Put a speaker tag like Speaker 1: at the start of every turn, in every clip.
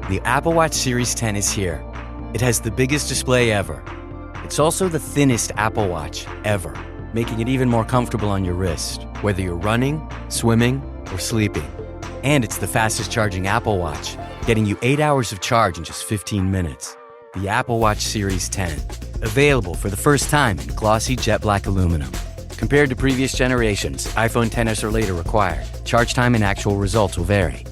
Speaker 1: The Apple Watch Series 10 is here. It has the biggest display ever. It's also the thinnest Apple Watch ever, making it even more comfortable on your wrist, whether you're running, swimming, or sleeping. And it's the fastest charging Apple Watch, getting you 8 hours of charge in just 15 minutes. The Apple Watch Series 10, available for the first time in glossy jet black aluminum. Compared to previous generations, iPhone XS or later required. Charge time and actual results will vary.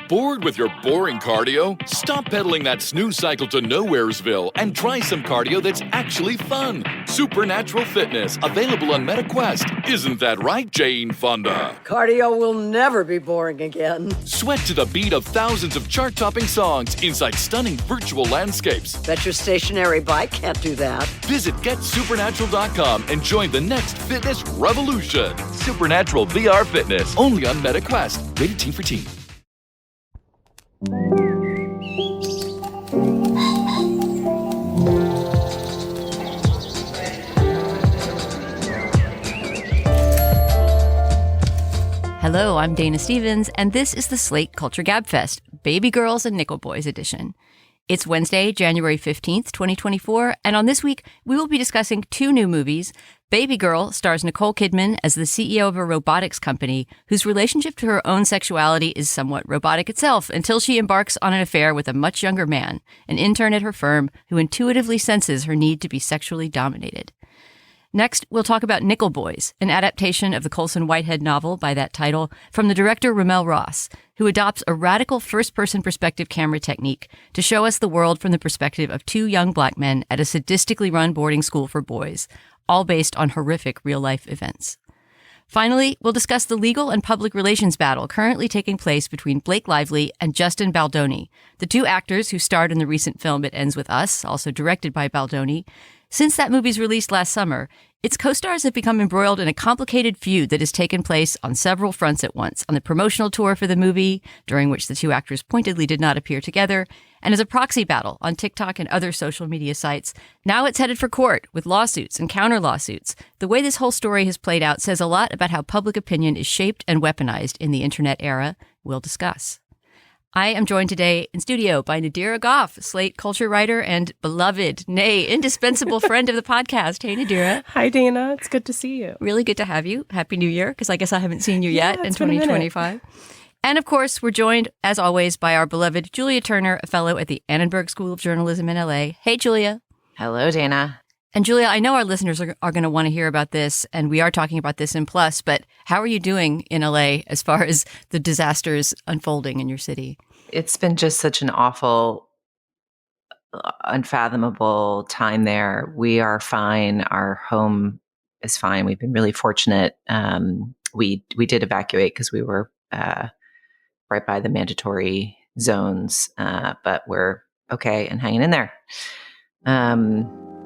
Speaker 2: Bored with your boring cardio? Stop pedaling that snooze cycle to Nowheresville and try some cardio that's actually fun. Supernatural Fitness, available on MetaQuest. Isn't that right, Jane Fonda?
Speaker 3: Cardio will never be boring again.
Speaker 2: Sweat to the beat of thousands of chart-topping songs inside stunning virtual landscapes.
Speaker 3: Bet your stationary bike can't do that.
Speaker 2: Visit GetSupernatural.com and join the next fitness revolution. Supernatural VR Fitness, only on MetaQuest. Rated T for Teen.
Speaker 4: Hello, I'm Dana Stevens, and this is the Slate Culture Gabfest, Babygirls and Nickel Boys edition. It's Wednesday, January 15th, 2024, and on this week, we will be discussing two new movies. Babygirl stars Nicole Kidman as the CEO of a robotics company whose relationship to her own sexuality is somewhat robotic itself until she embarks on an affair with a much younger man, an intern at her firm who intuitively senses her need to be sexually dominated. Next, we'll talk about Nickel Boys, an adaptation of the Colson Whitehead novel by that title from the director RaMell Ross, who adopts a radical first-person perspective camera technique to show us the world from the perspective of two young black men at a sadistically run boarding school for boys, all based on horrific real-life events. Finally, we'll discuss the legal and public relations battle currently taking place between Blake Lively and Justin Baldoni, the two actors who starred in the recent film It Ends With Us, also directed by Baldoni. Since that movie's release last summer, its co-stars have become embroiled in a complicated feud that has taken place on several fronts at once, on the promotional tour for the movie, during which the two actors pointedly did not appear together, and as a proxy battle on TikTok and other social media sites. Now it's headed for court with lawsuits and counter-lawsuits. The way this whole story has played out says a lot about how public opinion is shaped and weaponized in the internet era. We'll discuss. I am joined today in studio by Nadira Goffe, Slate culture writer and beloved, nay, indispensable friend of the podcast. Hey, Nadira.
Speaker 5: Hi, Dana. It's good to see you.
Speaker 4: Really good to have you. Happy New Year, because I guess I haven't seen you yet in 2025. And of course, we're joined, as always, by our beloved Julia Turner, a fellow at the Annenberg School of Journalism in LA. Hey, Julia.
Speaker 6: Hello, Dana.
Speaker 4: And Julia, I know our listeners are going to want to hear about this, and we are talking about this in Plus, but how are you doing in LA as far as the disasters unfolding in your city?
Speaker 6: It's been just such an awful, unfathomable time there. We are fine. Our home is fine. We've been really fortunate. We did evacuate because we were right by the mandatory zones, but we're okay and hanging in there.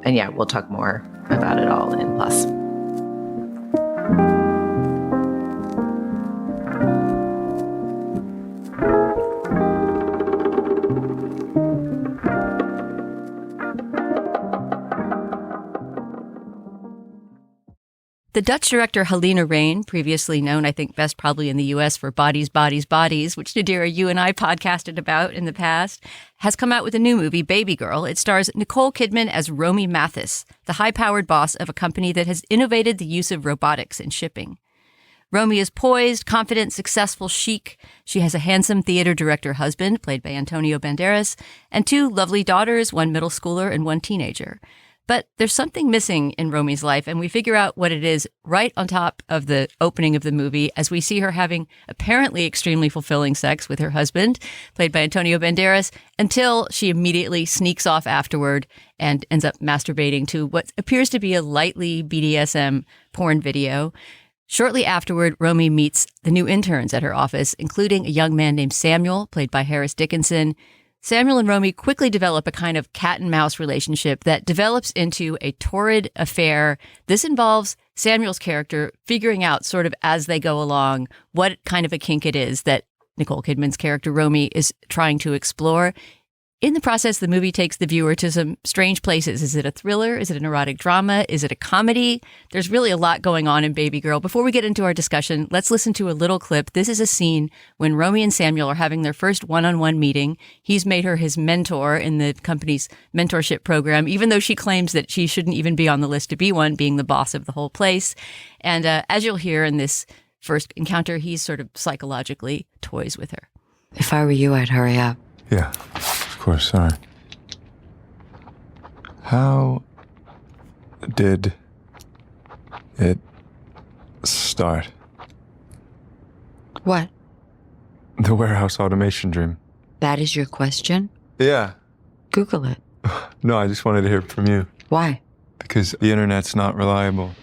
Speaker 6: And yeah, we'll talk more about it all in Plus.
Speaker 4: The Dutch director Halina Reijn, previously known, I think, best probably in the U.S. for Bodies, Bodies, Bodies, which Nadira, you and I podcasted about in the past, has come out with a new movie, Babygirl. It stars Nicole Kidman as Romy Mathis, the high-powered boss of a company that has innovated the use of robotics in shipping. Romy is poised, confident, successful, chic. She has a handsome theater director husband, played by Antonio Banderas, and two lovely daughters, one middle schooler and one teenager. But there's something missing in Romy's life, and we figure out what it is right on top of the opening of the movie as we see her having apparently extremely fulfilling sex with her husband, played by Antonio Banderas, until she immediately sneaks off afterward and ends up masturbating to what appears to be a lightly BDSM porn video. Shortly afterward, Romy meets the new interns at her office, including a young man named Samuel, played by Harris Dickinson. Samuel and Romy quickly develop a kind of cat and mouse relationship that develops into a torrid affair. This involves Samuel's character figuring out sort of as they go along what kind of a kink it is that Nicole Kidman's character Romy is trying to explore. In the process, the movie takes the viewer to some strange places. Is it a thriller? Is it an erotic drama? Is it a comedy? There's really a lot going on in Babygirl. Before we get into our discussion, let's listen to a little clip. This is a scene when Romy and Samuel are having their first one-on-one meeting. He's made her his mentor in the company's mentorship program, even though she claims that she shouldn't even be on the list to be one, being the boss of the whole place. And as you'll hear in this first encounter, he's sort of psychologically toys with her.
Speaker 7: If I were you, I'd hurry up.
Speaker 8: Yeah, of course, sorry. How did it start?
Speaker 7: What?
Speaker 8: The warehouse automation dream.
Speaker 7: That is your question?
Speaker 8: Yeah.
Speaker 7: Google it.
Speaker 8: No, I just wanted to hear it from you.
Speaker 7: Why?
Speaker 8: Because the internet's not reliable.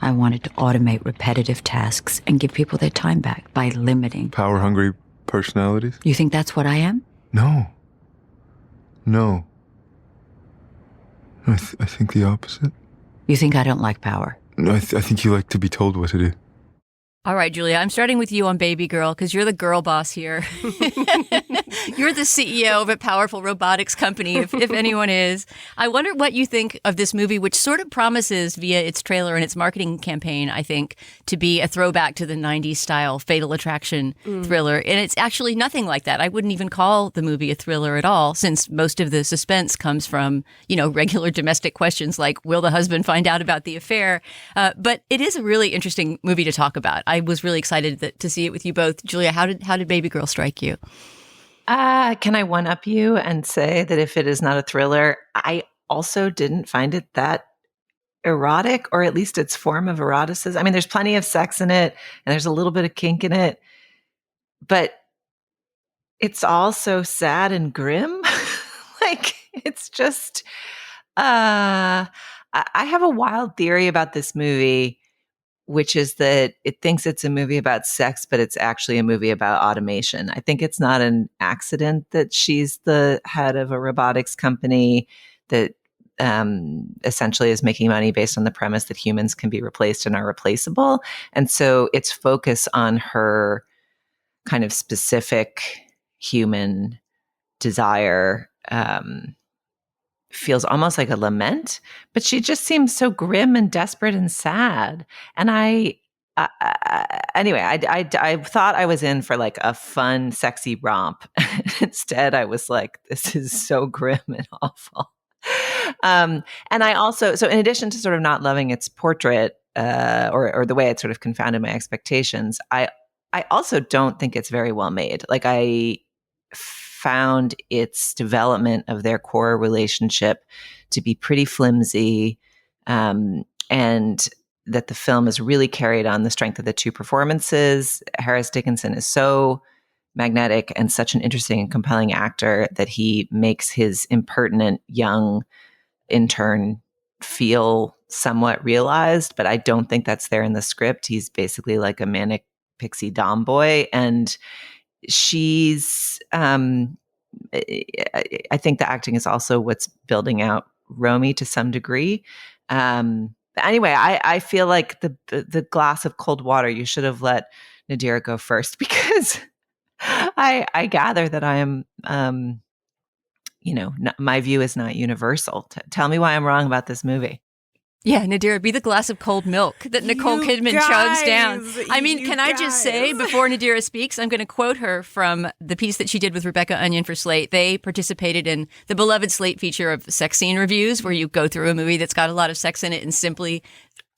Speaker 7: I wanted to automate repetitive tasks and give people their time back by limiting.
Speaker 8: Power-hungry personalities?
Speaker 7: You think that's what I am?
Speaker 8: No. No. I think the opposite.
Speaker 7: You think I don't like power?
Speaker 8: No, I think you like to be told what to do.
Speaker 4: All right, Julia, I'm starting with you on Babygirl because you're the girl boss here. You're the CEO of a powerful robotics company, if anyone is. I wonder what you think of this movie, which sort of promises via its trailer and its marketing campaign, I think, to be a throwback to the 90s style Fatal Attraction thriller. And it's actually nothing like that. I wouldn't even call the movie a thriller at all, since most of the suspense comes from, regular domestic questions like, will the husband find out about the affair? But it is a really interesting movie to talk about. I was really excited to see it with you both. Julia, how did Babygirl strike you?
Speaker 6: Can I one-up you and say that if it is not a thriller, I also didn't find it that erotic, or at least its form of eroticism. I mean, there's plenty of sex in it, and there's a little bit of kink in it, but it's all so sad and grim. It's just, I have a wild theory about this movie, which is that it thinks it's a movie about sex, but it's actually a movie about automation. I think it's not an accident that she's the head of a robotics company that essentially is making money based on the premise that humans can be replaced and are replaceable. And so its focus on her kind of specific human desire feels almost like a lament, but she just seems so grim and desperate and sad. And I thought I was in for like a fun, sexy romp. Instead, I was like, this is so grim and awful. And I also, so in addition to sort of not loving its portrait, or the way it sort of confounded my expectations, I also don't think it's very well made. Like, I found its development of their core relationship to be pretty flimsy, and that the film is really carried on the strength of the two performances. Harris Dickinson is so magnetic and such an interesting and compelling actor that he makes his impertinent young intern feel somewhat realized, but I don't think that's there in the script. He's basically like a manic pixie dom boy, and she's I think the acting is also what's building out Romy to some degree. But anyway, I feel like the glass of cold water, you should have let Nadira go first, because I gather that I am, my view is not universal. Tell me why I'm wrong about this movie.
Speaker 4: Yeah, Nadira, be the glass of cold milk that Nicole Kidman chugs down. I mean, can I just say, before Nadira speaks, I'm going to quote her from the piece that she did with Rebecca Onion for Slate. They participated in the beloved Slate feature of sex scene reviews, where you go through a movie that's got a lot of sex in it and simply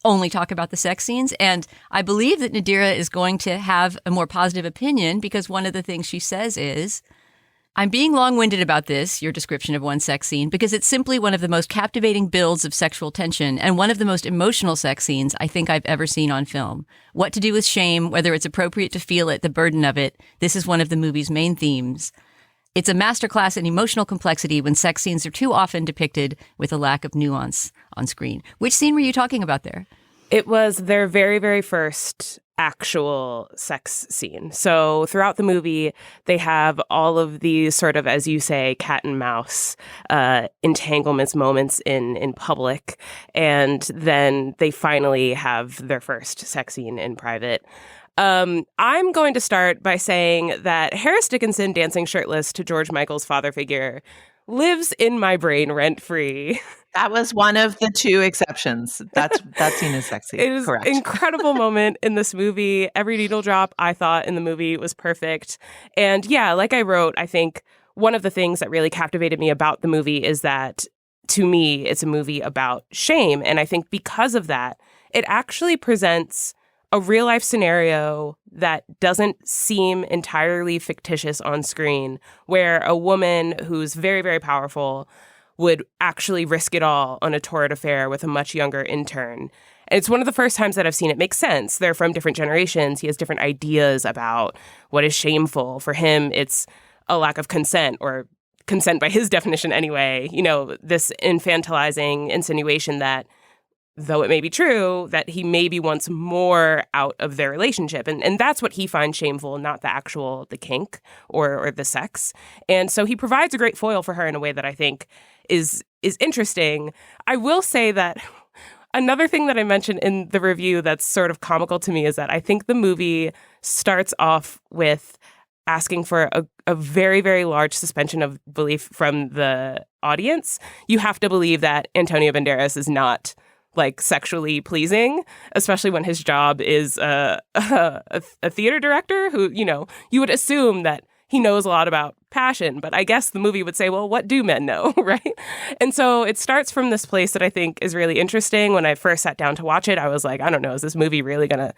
Speaker 4: only talk about the sex scenes. And I believe that Nadira is going to have a more positive opinion, because one of the things she says is, I'm being long-winded about this, your description of one sex scene, because it's simply one of the most captivating builds of sexual tension and one of the most emotional sex scenes I think I've ever seen on film. What to do with shame, whether it's appropriate to feel it, the burden of it, this is one of the movie's main themes. It's a masterclass in emotional complexity when sex scenes are too often depicted with a lack of nuance on screen. Which scene were you talking about there?
Speaker 5: It was their very, very first actual sex scene. So throughout the movie, they have all of these sort of, as you say, cat and mouse entanglements moments in public. And then they finally have their first sex scene in private. I'm going to start by saying that Harris Dickinson dancing shirtless to George Michael's father figure lives in my brain rent-free.
Speaker 6: That was one of the two exceptions. That scene is sexy.
Speaker 5: It is
Speaker 6: Correct.
Speaker 5: an incredible moment in this movie. Every needle drop I thought in the movie was perfect. And yeah, like I wrote, I think one of the things that really captivated me about the movie is that, to me, it's a movie about shame. And I think because of that, it actually presents a real life scenario that doesn't seem entirely fictitious on screen, where a woman who's very, very powerful would actually risk it all on a torrid affair with a much younger intern. And it's one of the first times that I've seen it make sense. They're from different generations. He has different ideas about what is shameful. For him, it's a lack of consent, or consent by his definition anyway. You know, this infantilizing insinuation that, though it may be true, that he maybe wants more out of their relationship. And that's what he finds shameful, not the kink or the sex. And so he provides a great foil for her in a way that I think is interesting. I will say that another thing that I mentioned in the review that's sort of comical to me is that I think the movie starts off with asking for a very, very large suspension of belief from the audience. You have to believe that Antonio Banderas is not like sexually pleasing, especially when his job is a theater director who, you know, you would assume that he knows a lot about passion, but I guess the movie would say, well, what do men know, right? And so it starts from this place that I think is really interesting. When I first sat down to watch it, I was like, I don't know, is this movie really going to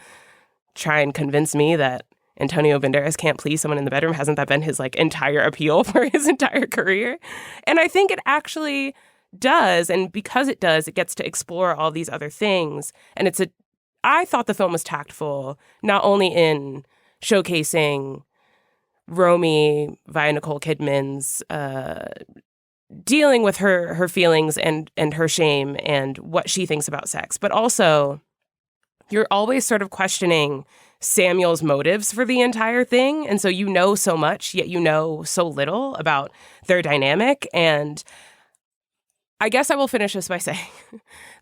Speaker 5: try and convince me that Antonio Banderas can't please someone in the bedroom? Hasn't that been his like entire appeal for his entire career? And I think it actually does, and because it does, it gets to explore all these other things. And I thought the film was tactful, not only in showcasing Romy via Nicole Kidman's dealing with her feelings and her shame and what she thinks about sex, but also you're always sort of questioning Samuel's motives for the entire thing. And so you know so much, yet you know so little about their dynamic. And I guess I will finish this by saying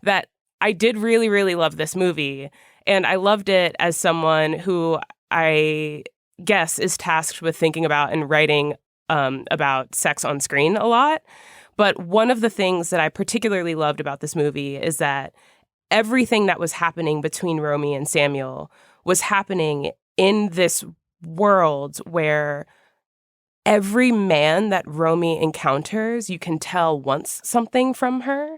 Speaker 5: that I did really, really love this movie. And I loved it as someone who I guess is tasked with thinking about and writing about sex on screen a lot. But one of the things that I particularly loved about this movie is that everything that was happening between Romy and Samuel was happening in this world where every man that Romy encounters, you can tell wants something from her,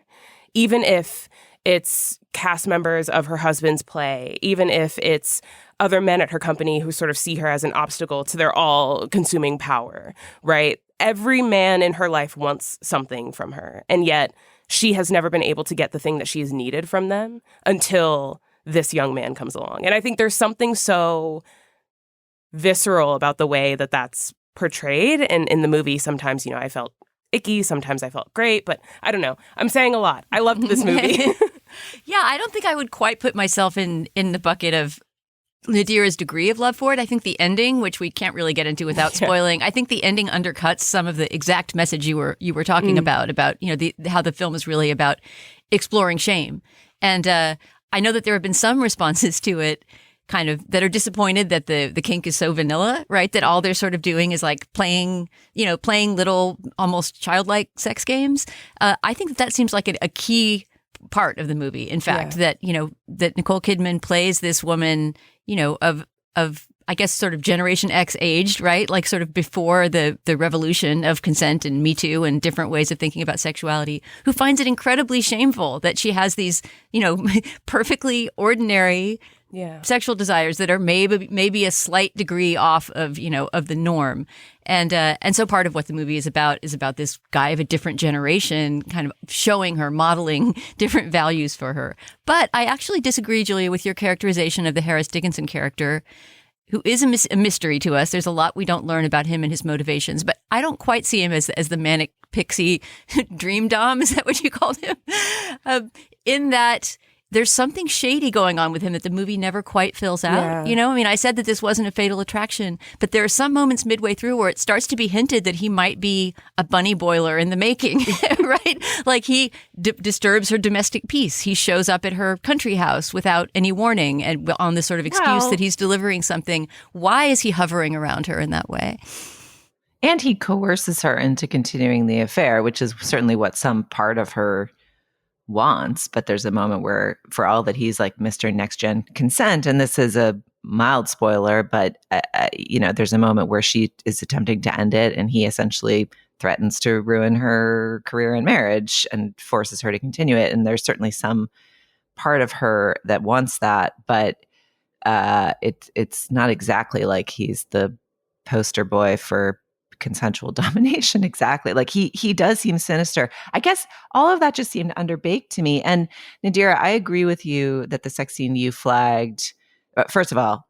Speaker 5: even if it's cast members of her husband's play, even if it's other men at her company who sort of see her as an obstacle to their all-consuming power, right? Every man in her life wants something from her, and yet she has never been able to get the thing that she's needed from them until this young man comes along. And I think there's something so visceral about the way that that's portrayed. And in the movie, sometimes, you know, I felt icky, sometimes I felt great, but I don't know. I'm saying a lot. I loved this movie.
Speaker 4: Yeah, I don't think I would quite put myself in the bucket of Nadira's degree of love for it. I think the ending, which we can't really get into without spoiling, I think the ending undercuts some of the exact message you were talking about, you know, how the film is really about exploring shame. And I know that there have been some responses to it kind of that are disappointed that the kink is so vanilla, right? That all they're sort of doing is like playing little almost childlike sex games. I think that seems like a key part of the movie. In fact, that Nicole Kidman plays this woman, you know, of I guess sort of Generation X aged, right? Like sort of before the revolution of consent and Me Too and different ways of thinking about sexuality, who finds it incredibly shameful that she has these, you know, perfectly ordinary sexual desires that are maybe a slight degree off of, you know, of the norm. And so part of what the movie is about this guy of a different generation kind of showing her, modeling different values for her. But I actually disagree, Julia, with your characterization of the Harris Dickinson character, who is a mystery to us. There's a lot we don't learn about him and his motivations, but I don't quite see him as the manic pixie dream dom. Is that what you called him? In that there's something shady going on with him that the movie never quite fills out.
Speaker 5: Yeah.
Speaker 4: You know, I mean, I said that this wasn't a fatal attraction, but there are some moments midway through where it starts to be hinted that he might be a bunny boiler in the making, right? Like he disturbs her domestic peace. He shows up at her country house without any warning and on this sort of excuse that he's delivering something. Why is he hovering around her in that way?
Speaker 6: And he coerces her into continuing the affair, which is certainly what some part of her wants. But there's a moment where, for all that he's like Mr. Next Gen Consent, and this is a mild spoiler, but there's a moment where she is attempting to end it, and he essentially threatens to ruin her career and marriage and forces her to continue it. And there's certainly some part of her that wants that, but it's not exactly like he's the poster boy for consensual domination. Exactly. Like he does seem sinister. I guess all of that just seemed underbaked to me. And Nadira, I agree with you that the sex scene you flagged, first of all,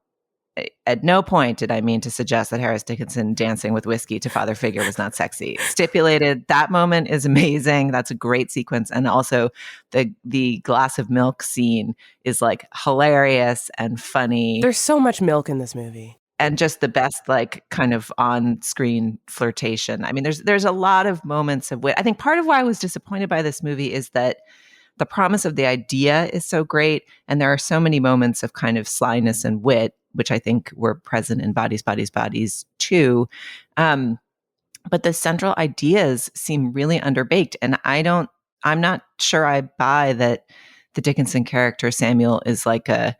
Speaker 6: at no point did I mean to suggest that Harris Dickinson dancing with whiskey to father figure was not sexy. Stipulated, that moment is amazing. That's a great sequence. And also the glass of milk scene is like hilarious and funny.
Speaker 5: There's so much milk in this movie.
Speaker 6: And just the best, like, kind of on-screen flirtation. I mean, there's a lot of moments of wit. I think part of why I was disappointed by this movie is that the promise of the idea is so great, and there are so many moments of kind of slyness and wit, which I think were present in Bodies, Bodies, Bodies too. But the central ideas seem really underbaked, and I'm not sure I buy that the Dickinson character Samuel is like a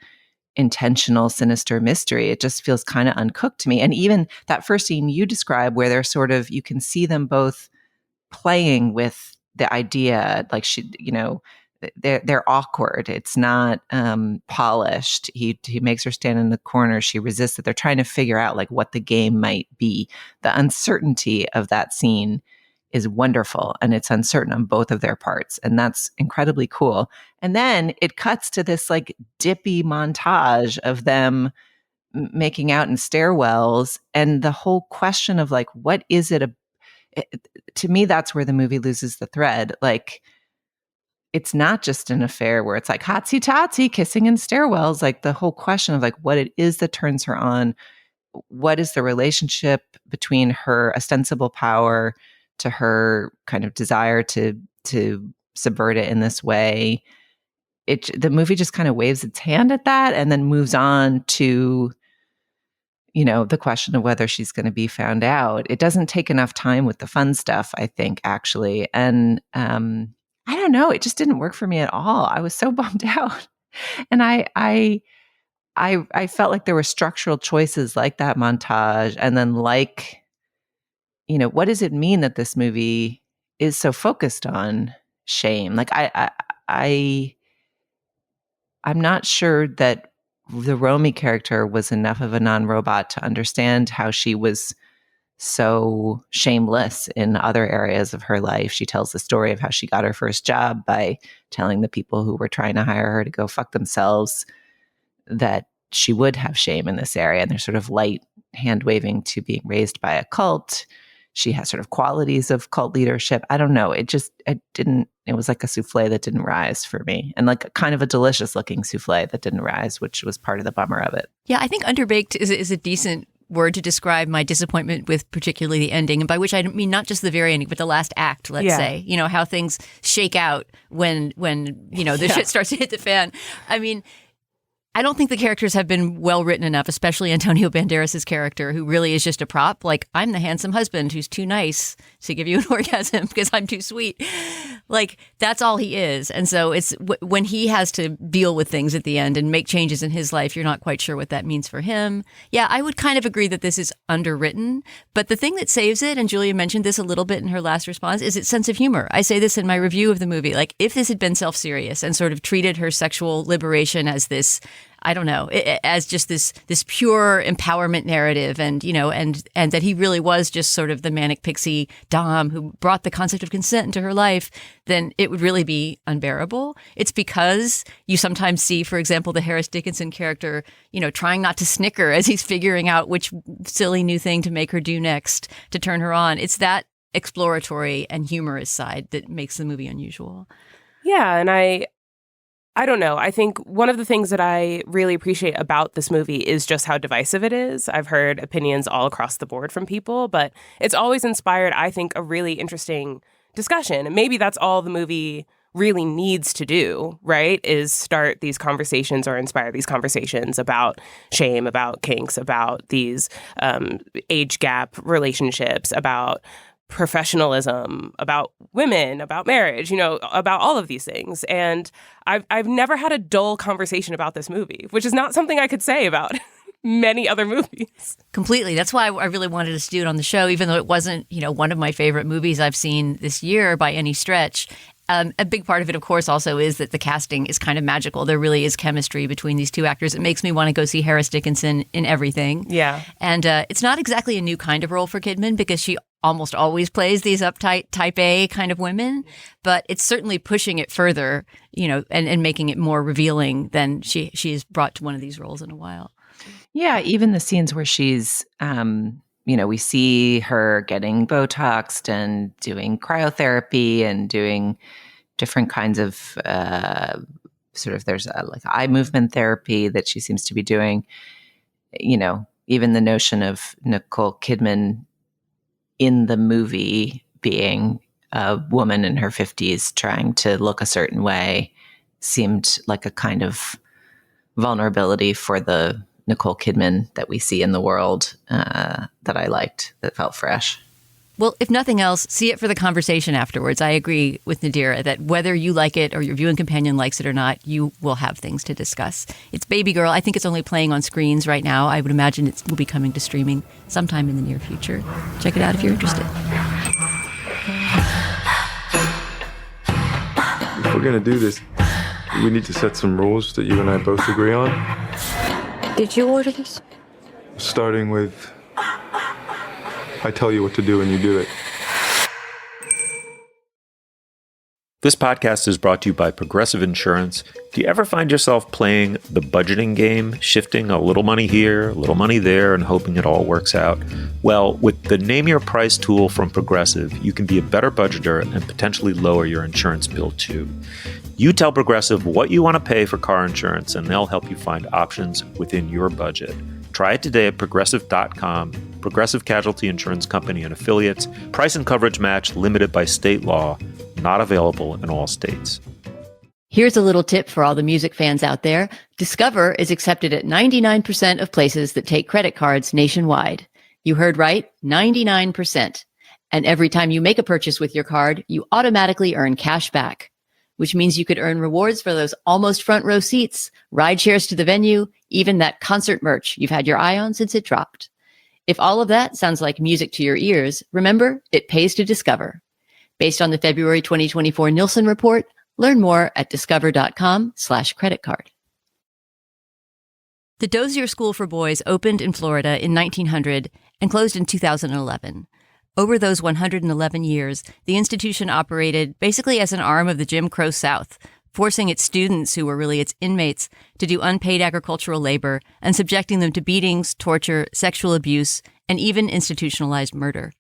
Speaker 6: intentional, sinister mystery. It just feels kind of uncooked to me. And even that first scene you describe where they're sort of, you can see them both playing with the idea, like they're awkward. It's not polished. He makes her stand in the corner. She resists it. They're trying to figure out like what the game might be. The uncertainty of that scene is wonderful, and it's uncertain on both of their parts, and that's incredibly cool. And then it cuts to this like dippy montage of them making out in stairwells, and the whole question of like, what is it? To me, that's where the movie loses the thread. Like, it's not just an affair where it's like hotsy-totsy kissing in stairwells. Like the whole question of like what it is that turns her on. What is the relationship between her ostensible power to her kind of desire to subvert it in this way? The movie just kind of waves its hand at that and then moves on to, the question of whether she's going to be found out. It doesn't take enough time with the fun stuff, I think, actually. And I don't know, it just didn't work for me at all. I was so bummed out. And I felt like there were structural choices like that montage, and then like, what does it mean that this movie is so focused on shame? Like I'm not sure that the Romy character was enough of a non-robot to understand how she was so shameless in other areas of her life. She tells the story of how she got her first job by telling the people who were trying to hire her to go fuck themselves that she would have shame in this area. And there's sort of light hand waving to being raised by a cult. She has sort of qualities of cult leadership. I don't know. It was like a souffle that didn't rise for me, and like kind of a delicious looking souffle that didn't rise, which was part of the bummer of it.
Speaker 4: Yeah, I think underbaked is a decent word to describe my disappointment with particularly the ending, and by which I mean not just the very ending, but the last act, let's say, how things shake out when the shit starts to hit the fan. I mean, I don't think the characters have been well written enough, especially Antonio Banderas's character, who really is just a prop. Like, I'm the handsome husband who's too nice to give you an orgasm because I'm too sweet. Like, that's all he is. And so it's when he has to deal with things at the end and make changes in his life, you're not quite sure what that means for him. Yeah, I would kind of agree that this is underwritten. But the thing that saves it, and Julia mentioned this a little bit in her last response, is its sense of humor. I say this in my review of the movie. Like, if this had been self-serious and sort of treated her sexual liberation as this, I don't know, as just this pure empowerment narrative, and and that he really was just sort of the manic pixie dom who brought the concept of consent into her life, then it would really be unbearable. It's because you sometimes see, for example, the Harris Dickinson character, trying not to snicker as he's figuring out which silly new thing to make her do next to turn her on. It's that exploratory and humorous side that makes the movie unusual.
Speaker 5: Yeah, and I I don't know. I think one of the things that I really appreciate about this movie is just how divisive it is. I've heard opinions all across the board from people, but it's always inspired, I think, a really interesting discussion. And maybe that's all the movie really needs to do, right? Is start these conversations or inspire these conversations about shame, about kinks, about these age gap relationships, about professionalism, about women, about marriage, about all of these things. And I've never had a dull conversation about this movie, which is not something I could say about many other movies.
Speaker 4: Completely. That's why I really wanted us to do it on the show, even though it wasn't, one of my favorite movies I've seen this year by any stretch. A big part of it, of course, also is that the casting is kind of magical. There really is chemistry between these two actors. It makes me want to go see Harris Dickinson in everything.
Speaker 5: Yeah.
Speaker 4: And it's not exactly a new kind of role for Kidman because she almost always plays these uptight type A kind of women, but it's certainly pushing it further, and making it more revealing than she has brought to one of these roles in a while.
Speaker 6: Yeah, even the scenes where she's, we see her getting Botoxed and doing cryotherapy and doing different kinds of there's like eye movement therapy that she seems to be doing. Even the notion of Nicole Kidman in the movie being a woman in her 50s trying to look a certain way seemed like a kind of vulnerability for the Nicole Kidman that we see in the world that I liked, that felt fresh.
Speaker 4: Well, if nothing else, see it for the conversation afterwards. I agree with Nadira that whether you like it or your viewing companion likes it or not, you will have things to discuss. It's Babygirl. I think it's only playing on screens right now. I would imagine it will be coming to streaming sometime in the near future. Check it out if you're interested.
Speaker 8: If we're going to do this, we need to set some rules that you and I both agree on.
Speaker 3: Did you order this?
Speaker 8: Starting with, I tell you what to do and you do it.
Speaker 9: This podcast is brought to you by Progressive Insurance. Do you ever find yourself playing the budgeting game, shifting a little money here, a little money there, and hoping it all works out? Well, with the Name Your Price tool from Progressive, you can be a better budgeter and potentially lower your insurance bill too. You tell Progressive what you want to pay for car insurance, and they'll help you find options within your budget. Try it today at Progressive.com. Progressive Casualty Insurance Company and Affiliates. Price and coverage match limited by state law. Not available in all states.
Speaker 4: Here's a little tip for all the music fans out there. Discover is accepted at 99% of places that take credit cards nationwide. You heard right, 99%. And every time you make a purchase with your card, you automatically earn cash back, which means you could earn rewards for those almost front row seats, ride shares to the venue, even that concert merch you've had your eye on since it dropped. If all of that sounds like music to your ears, remember, it pays to discover. Based on the February 2024 Nielsen report, learn more at discover.com/credit card. The Dozier School for Boys opened in Florida in 1900 and closed in 2011. Over those 111 years, the institution operated basically as an arm of the Jim Crow South, forcing its students, who were really its inmates, to do unpaid agricultural labor and subjecting them to beatings, torture, sexual abuse, and even institutionalized murder.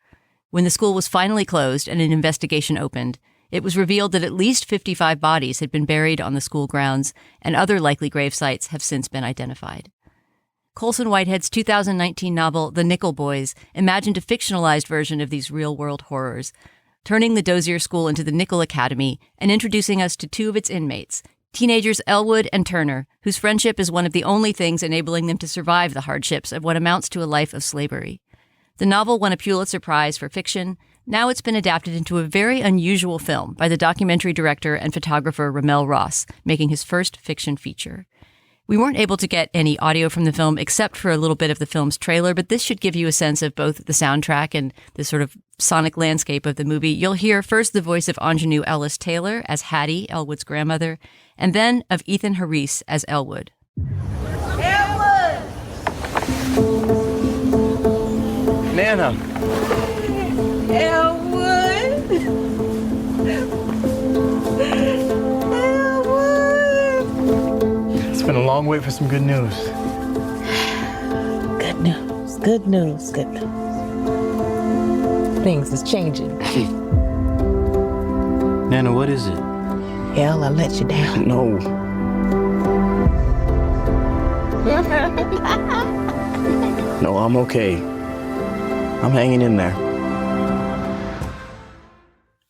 Speaker 4: When the school was finally closed and an investigation opened, it was revealed that at least 55 bodies had been buried on the school grounds, and other likely grave sites have since been identified. Colson Whitehead's 2019 novel, The Nickel Boys, imagined a fictionalized version of these real-world horrors, turning the Dozier School into the Nickel Academy and introducing us to two of its inmates, teenagers Elwood and Turner, whose friendship is one of the only things enabling them to survive the hardships of what amounts to a life of slavery. The novel won a Pulitzer Prize for fiction. Now it's been adapted into a very unusual film by the documentary director and photographer RaMell Ross, making his first fiction feature. We weren't able to get any audio from the film except for a little bit of the film's trailer, but this should give you a sense of both the soundtrack and the sort of sonic landscape of the movie. You'll hear first the voice of Ingenue Ellis Taylor as Hattie, Elwood's grandmother, and then of Ethan Harris as Elwood.
Speaker 10: Nana.
Speaker 11: Elwood.
Speaker 10: It's been a long wait for some good news.
Speaker 11: Good news, good news, good news. Things is changing.
Speaker 10: Nana, what is it?
Speaker 11: Hell, I let you down.
Speaker 10: No. No, I'm okay. I'm hanging in there.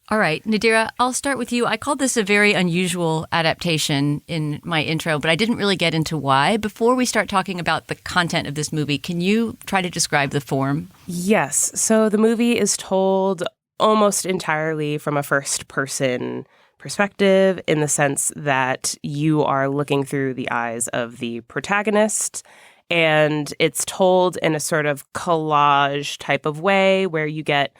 Speaker 4: All right, Nadira, I'll start with you. I called this a very unusual adaptation in my intro, but I didn't really get into why. Before we start talking about the content of this movie, can you try to describe the form?
Speaker 5: Yes. So the movie is told almost entirely from a first-person perspective, in the sense that you are looking through the eyes of the protagonist, and it's told in a sort of collage type of way where you get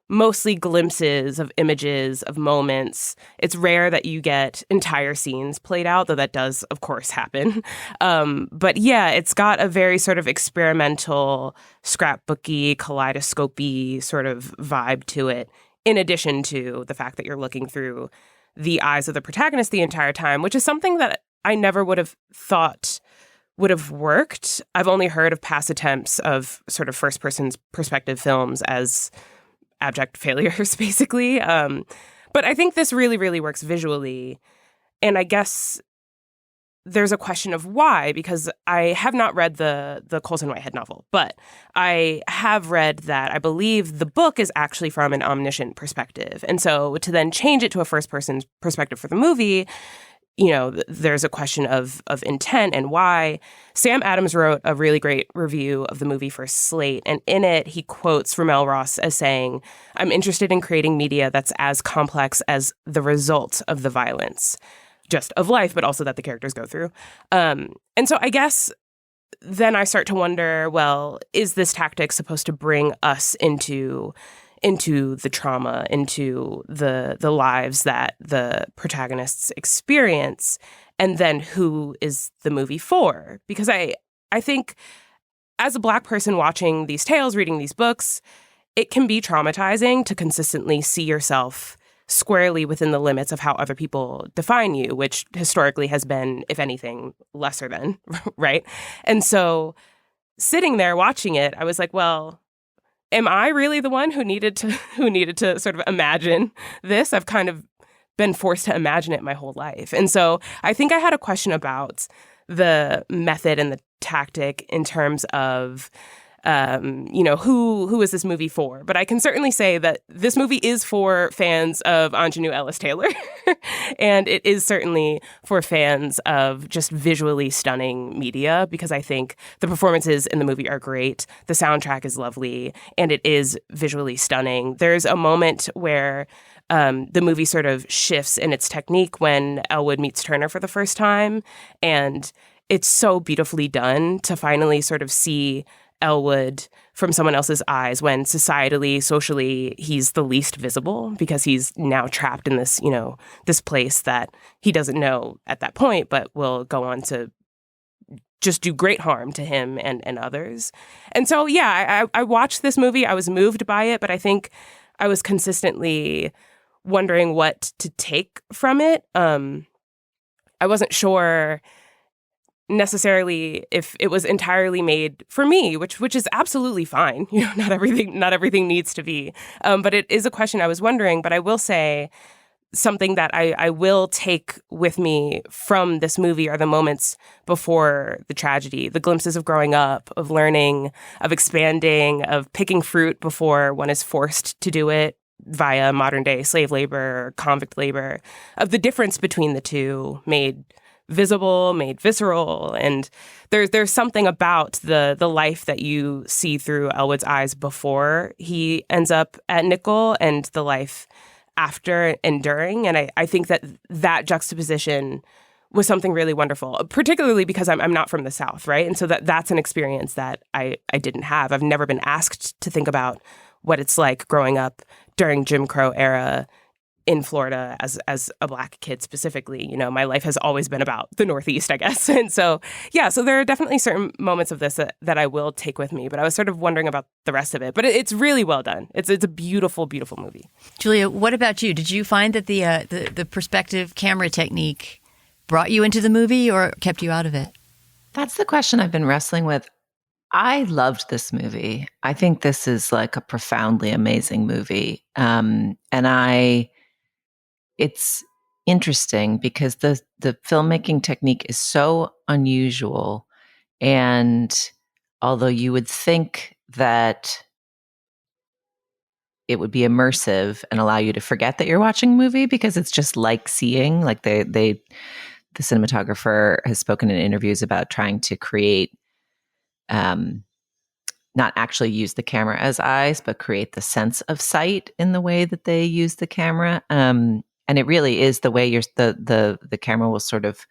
Speaker 5: mostly glimpses of images, of moments. It's rare that you get entire scenes played out, though that does, of course, happen. But yeah, it's got a very sort of experimental, scrapbooky, kaleidoscopy sort of vibe to it, in addition to the fact that you're looking through the eyes of the protagonist the entire time, which is something that I never would have thought would have worked. I've only heard of past attempts of sort of first-person perspective films as abject failures, basically. But I think this really, really works visually. And I guess there's a question of why, because I have not read the Colson Whitehead novel, but I have read that I believe the book is actually from an omniscient perspective. And so to then change it to a first-person perspective for the movie, you know, there's a question of intent and why. Sam Adams wrote a really great review of the movie for Slate, and in it, he quotes RaMell Ross as saying, "I'm interested in creating media that's as complex as the result of the violence, just of life, but also that the characters go through." And so I guess then I start to wonder, well, is this tactic supposed to bring us into the trauma, into the lives that the protagonists experience, and then who is the movie for? Because I think as a Black person watching these tales, reading these books, it can be traumatizing to consistently see yourself squarely within the limits of how other people define you, which historically has been, if anything, lesser than, right? And so sitting there watching it, I was like, well, am I really the one who needed to sort of imagine this? I've kind of been forced to imagine it my whole life. And so I think I had a question about the method and the tactic in terms of, who is this movie for? But I can certainly say that this movie is for fans of Anjanou Ellis-Taylor. And it is certainly for fans of just visually stunning media, because I think the performances in the movie are great. The soundtrack is lovely, and it is visually stunning. There's a moment where the movie sort of shifts in its technique when Elwood meets Turner for the first time. And it's so beautifully done to finally sort of see Elwood from someone else's eyes when societally, socially, he's the least visible, because he's now trapped in this, this place that he doesn't know at that point, but will go on to just do great harm to him and others. And so, yeah, I watched this movie. I was moved by it, but I think I was consistently wondering what to take from it. I wasn't sure necessarily if it was entirely made for me, which is absolutely fine. Not everything needs to be. But it is a question I was wondering. But I will say something that I will take with me from this movie are the moments before the tragedy, the glimpses of growing up, of learning, of expanding, of picking fruit before one is forced to do it via modern day slave labor, convict labor, of the difference between the two made visible, made visceral. And there's something about the life that you see through Elwood's eyes before he ends up at Nicole and the life after and during. And I think that juxtaposition was something really wonderful, particularly because I'm not from the South, right? And so that's an experience that I didn't have. I've never been asked to think about what it's like growing up during Jim Crow era in Florida as a Black kid specifically. My life has always been about the Northeast, I guess. And so, yeah, so there are definitely certain moments of this that I will take with me, but I was sort of wondering about the rest of it. But it's really well done. It's a beautiful, beautiful movie.
Speaker 4: Julia, what about you? Did you find that the perspective camera technique brought you into the movie or kept you out of it?
Speaker 6: That's the question I've been wrestling with. I loved this movie. I think this is like a profoundly amazing movie. It's interesting because the filmmaking technique is so unusual And although you would think that it would be immersive and allow you to forget that you're watching a movie because it's just like seeing, like the cinematographer has spoken in interviews about trying to create, not actually use the camera as eyes, but create the sense of sight in the way that they use the camera. And it really is the way the camera will sort of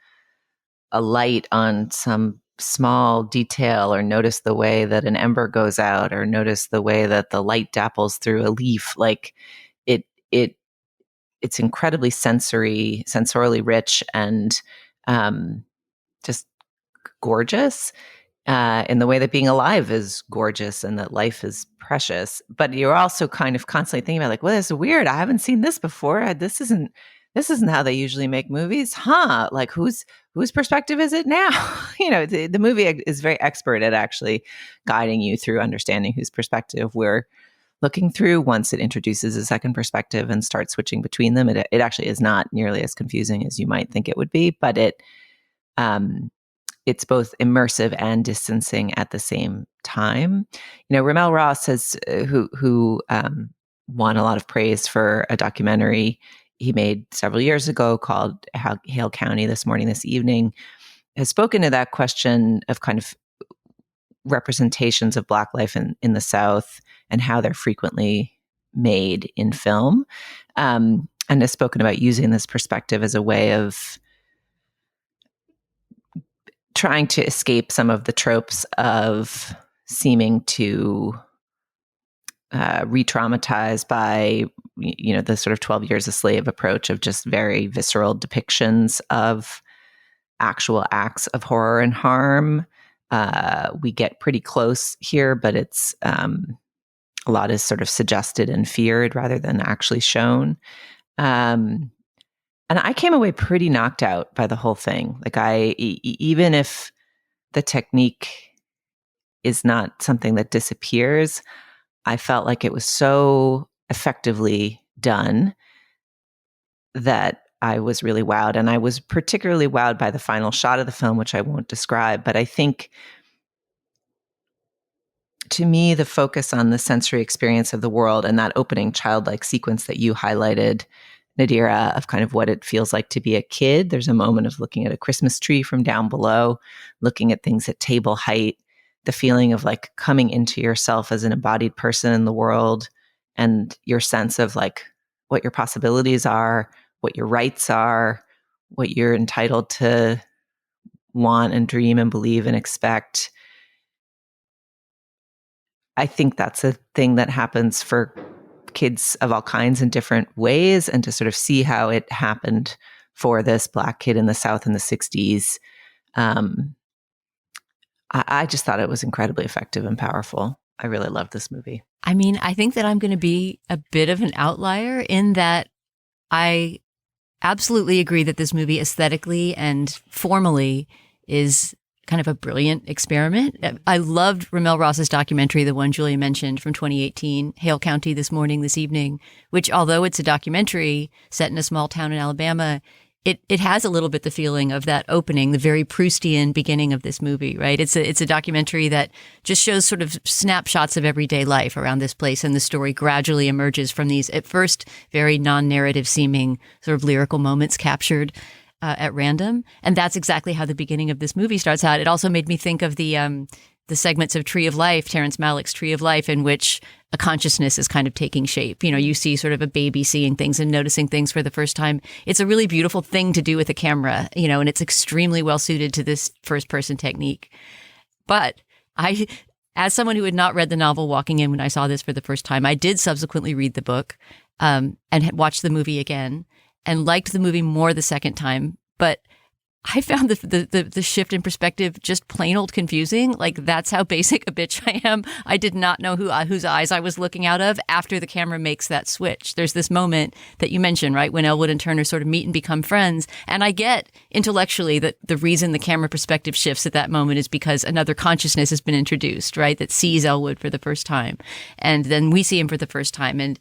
Speaker 6: alight on some small detail, or notice the way that an ember goes out, or notice the way that the light dapples through a leaf. Like it's incredibly sensorially rich and just gorgeous in the way that being alive is gorgeous and that life is precious. But you're also kind of constantly thinking about like, well, this is weird. I haven't seen this before. This isn't how they usually make movies, huh? Like whose perspective is it now? The movie is very expert at actually guiding you through understanding whose perspective we're looking through. Once it introduces a second perspective and starts switching between them, it actually is not nearly as confusing as you might think it would be, but it's both immersive and distancing at the same time. RaMell Ross who won a lot of praise for a documentary he made several years ago called Hale County This Morning, This Evening, has spoken to that question of kind of representations of Black life in the South and how they're frequently made in film, and has spoken about using this perspective as a way of trying to escape some of the tropes of seeming to re-traumatize by the sort of 12 Years a Slave approach of just very visceral depictions of actual acts of horror and harm. We get pretty close here, but it's a lot is sort of suggested and feared rather than actually shown. And I came away pretty knocked out by the whole thing. Like even if the technique is not something that disappears, I felt like it was so effectively done that I was really wowed. And I was particularly wowed by the final shot of the film, which I won't describe. But I think, to me, the focus on the sensory experience of the world and that opening childlike sequence that you highlighted, Nadira, of kind of what it feels like to be a kid. There's a moment of looking at a Christmas tree from down below, looking at things at table height, the feeling of like coming into yourself as an embodied person in the world, and your sense of like what your possibilities are, what your rights are, what you're entitled to want and dream and believe and expect. I think that's a thing that happens for kids of all kinds in different ways, and to sort of see how it happened for this Black kid in the South in the 60s. I just thought it was incredibly effective and powerful. I really loved this movie.
Speaker 4: I mean, I think that I'm going to be a bit of an outlier in that I absolutely agree that this movie aesthetically and formally is kind of a brilliant experiment. I loved RaMell Ross's documentary, the one Julia mentioned from 2018, Hale County This Morning, This Evening, which, although it's a documentary set in a small town in Alabama, it has a little bit the feeling of that opening, the very Proustian beginning of this movie, right? It's a documentary that just shows sort of snapshots of everyday life around this place, and the story gradually emerges from these, at first, very non-narrative seeming sort of lyrical moments captured at random. And that's exactly how the beginning of this movie starts out. It also made me think of the segments of Tree of Life, Terrence Malick's Tree of Life, in which a consciousness is kind of taking shape. You see sort of a baby seeing things and noticing things for the first time. It's a really beautiful thing to do with a camera, and it's extremely well suited to this first person technique. But as someone who had not read the novel walking in when I saw this for the first time, I did subsequently read the book and watched the movie again and liked the movie more the second time. But I found the shift in perspective just plain old confusing. Like, that's how basic a bitch I am. I did not know whose eyes I was looking out of after the camera makes that switch. There's this moment that you mentioned, right, when Elwood and Turner sort of meet and become friends. And I get intellectually that the reason the camera perspective shifts at that moment is because another consciousness has been introduced, right, that sees Elwood for the first time. And then we see him for the first time. And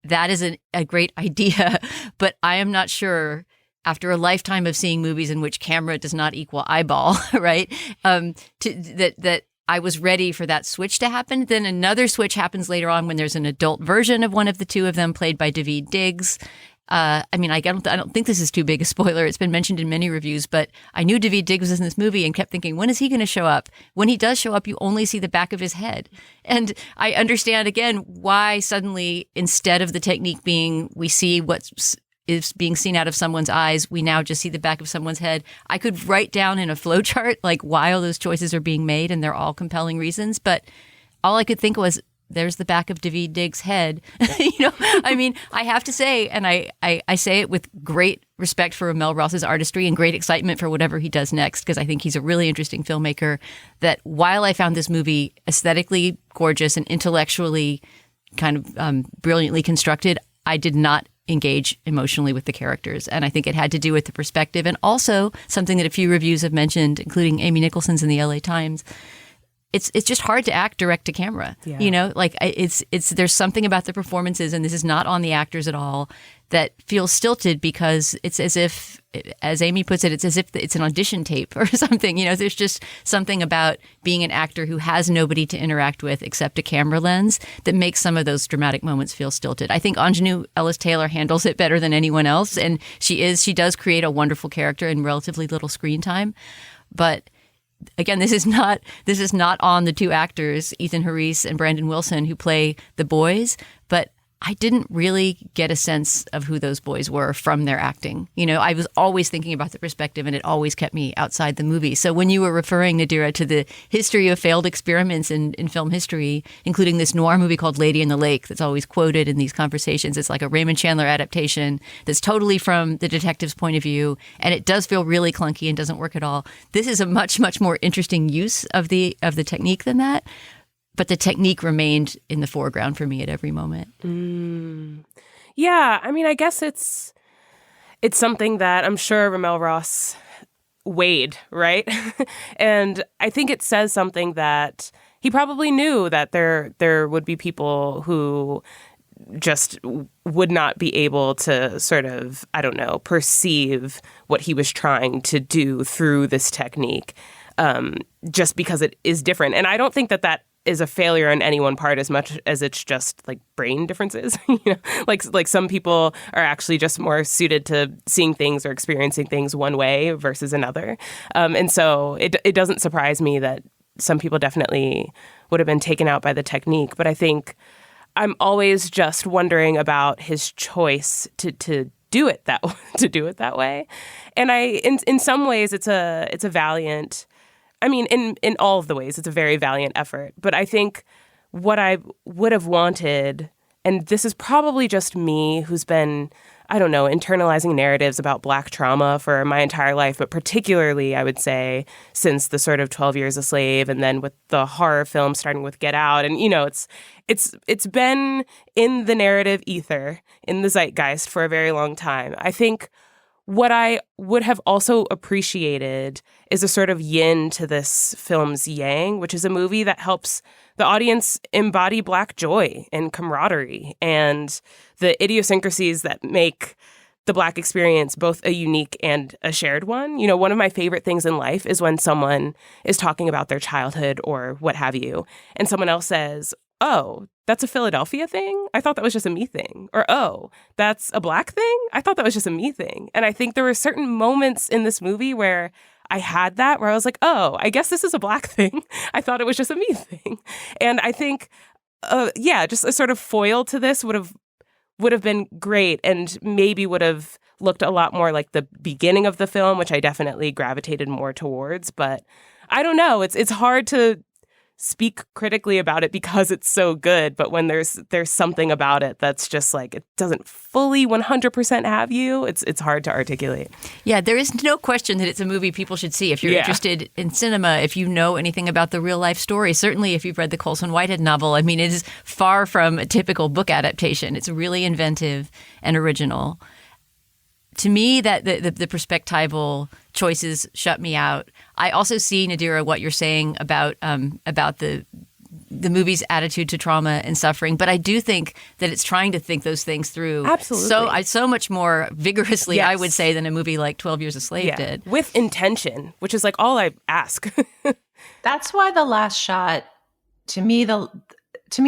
Speaker 4: that is a great idea, but I am not sure after a lifetime of seeing movies in which camera does not equal eyeball, right? That I was ready for that switch to happen. Then another switch happens later on when there's an adult version of one of the two of them played by Daveed Diggs. I don't think this is too big a spoiler. It's been mentioned in many reviews, but I knew Daveed Diggs was in this movie and kept thinking, when is he going to show up? When he does show up, you only see the back of his head. And I understand, again, why suddenly, instead of the technique being we see what is being seen out of someone's eyes, we now just see the back of someone's head. I could write down in a flowchart like why all those choices are being made, and they're all compelling reasons. But all I could think was, there's the back of Daveed Diggs' head. I have to say, and I say it with great respect for RaMell Ross's artistry and great excitement for whatever he does next, because I think he's a really interesting filmmaker, that while I found this movie aesthetically gorgeous and intellectually kind of brilliantly constructed, I did not engage emotionally with the characters. And I think it had to do with the perspective, and also something that a few reviews have mentioned, including Amy Nicholson's in the LA Times. It's just hard to act direct to camera. Yeah. There's something about the performances, and this is not on the actors at all, that feels stilted, because it's as if, as Amy puts it, it's as if it's an audition tape or something. There's just something about being an actor who has nobody to interact with except a camera lens that makes some of those dramatic moments feel stilted. I think Anjanou Ellis-Taylor handles it better than anyone else, and she does create a wonderful character in relatively little screen time. But again, this is not on the two actors, Ethan Harice and Brandon Wilson, who play the boys, but I didn't really get a sense of who those boys were from their acting. I was always thinking about the perspective, and it always kept me outside the movie. So when you were referring, Nadira, to the history of failed experiments in film history, including this noir movie called Lady in the Lake that's always quoted in these conversations, it's like a Raymond Chandler adaptation that's totally from the detective's point of view, and it does feel really clunky and doesn't work at all. This is a much, much more interesting use of the technique than that. But the technique remained in the foreground for me at every moment.
Speaker 5: Yeah, I guess it's something that I'm sure RaMell Ross weighed, right? And I think it says something that he probably knew, that there would be people who just would not be able to sort of, perceive what he was trying to do through this technique, just because it is different. And I don't think that is a failure on any one part as much as it's just like brain differences. Like some people are actually just more suited to seeing things or experiencing things one way versus another. And so it doesn't surprise me that some people definitely would have been taken out by the technique. But I think I'm always just wondering about his choice to do it that way. And in some ways it's a valiant. In all of the ways, it's a very valiant effort. But I think what I would have wanted, and this is probably just me who's been, internalizing narratives about Black trauma for my entire life, but particularly, I would say, since the sort of 12 Years a Slave, and then with the horror film starting with Get Out. And, it's been in the narrative ether, in the zeitgeist for a very long time. I think what I would have also appreciated is a sort of yin to this film's yang, which is a movie that helps the audience embody Black joy and camaraderie and the idiosyncrasies that make the Black experience both a unique and a shared one. One of my favorite things in life is when someone is talking about their childhood or what have you, and someone else says, "Oh, that's a Philadelphia thing? I thought that was just a me thing." Or, "Oh, that's a Black thing? I thought that was just a me thing." And I think there were certain moments in this movie where I had that, where I was like, "Oh, I guess this is a Black thing. I thought it was just a me thing." And I think, just a sort of foil to this would have been great, and maybe would have looked a lot more like the beginning of the film, which I definitely gravitated more towards. But I don't know. It's hard to speak critically about it because it's so good, but when there's something about it that's just like it doesn't fully 100% have you, it's hard to articulate.
Speaker 4: Yeah, there is no question that it's a movie people should see if you're interested in cinema, if you know anything about the real life story. Certainly if you've read the Colson Whitehead novel. It is far from a typical book adaptation. It's really inventive and original. To me, that the perspectival choices shut me out. I also see, Nadira, what you're saying about the the movie's attitude to trauma and suffering, but I do think that it's trying to think those things through so much more vigorously, I would say, than a movie like 12 Years a Slave did.
Speaker 5: With intention, which is like all I ask.
Speaker 6: That's why The Last Shot, to me,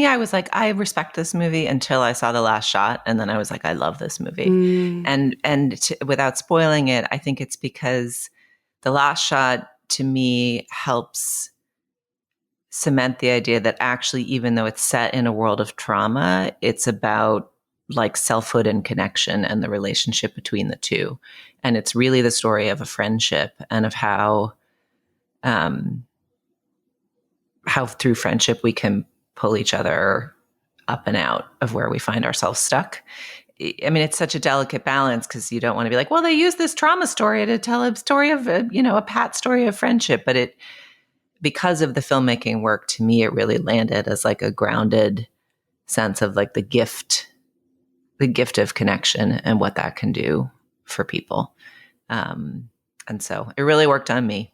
Speaker 6: I was like, I respect this movie until I saw The Last Shot, and then I was like, I love this movie. Without spoiling it, I think it's because The Last Shot, to me, helps cement the idea that actually, even though it's set in a world of trauma, it's about like selfhood and connection and the relationship between the two. And it's really the story of a friendship and of how through friendship we can pull each other up and out of where we find ourselves stuck. I mean, it's such a delicate balance because you don't want to be like, well, they use this trauma story to tell a story of, a pat story of friendship. But because of the filmmaking work, to me, it really landed as like a grounded sense of like the gift of connection and what that can do for people. And so it really worked on me.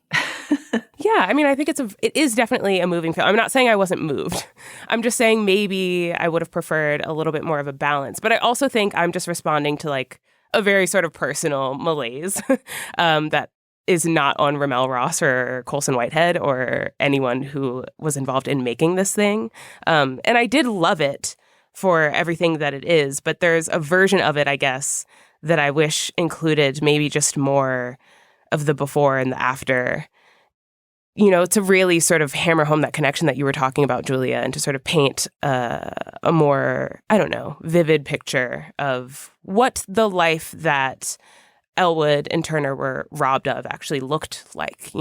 Speaker 5: Yeah, I mean, I think it is definitely a moving film. I'm not saying I wasn't moved. I'm just saying maybe I would have preferred a little bit more of a balance. But I also think I'm just responding to like a very sort of personal malaise that is not on RaMell Ross or Colson Whitehead or anyone who was involved in making this thing. And I did love it for everything that it is. But there's a version of it, I guess, that I wish included maybe just more of the before and the after, to really sort of hammer home that connection that you were talking about, Julia, and to sort of paint a more, vivid picture of what the life that Elwood and Turner were robbed of actually looked like,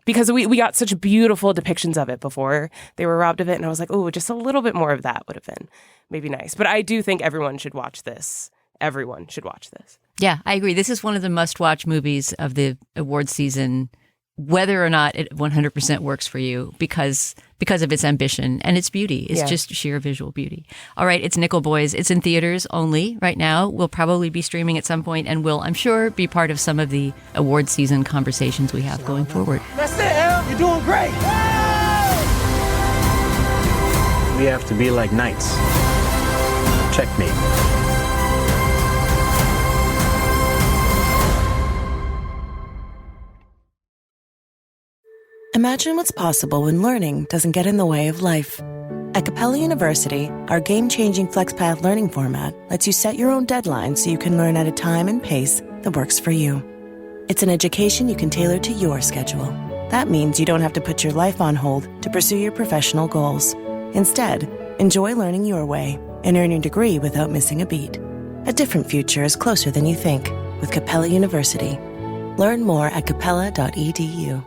Speaker 5: because we got such beautiful depictions of it before they were robbed of it. And I was like, oh, just a little bit more of that would have been maybe nice. But I do think everyone should watch this. Everyone should watch this.
Speaker 4: Yeah, I agree. This is one of the must-watch movies of the award season, whether or not it 100% works for you because of its ambition and its beauty. It's just sheer visual beauty. All right, it's Nickel Boys. It's in theaters only right now. We'll probably be streaming at some point and will, I'm sure, be part of some of the award season conversations we have going forward.
Speaker 10: That's it, El. You're doing great. We have to be like knights. Checkmate.
Speaker 12: Imagine what's possible when learning doesn't get in the way of life. At Capella University, our game-changing FlexPath learning format lets you set your own deadlines so you can learn at a time and pace that works for you. It's an education you can tailor to your schedule. That means you don't have to put your life on hold to pursue your professional goals. Instead, enjoy learning your way and earn your degree without missing a beat. A different future is closer than you think with Capella University. Learn more at capella.edu.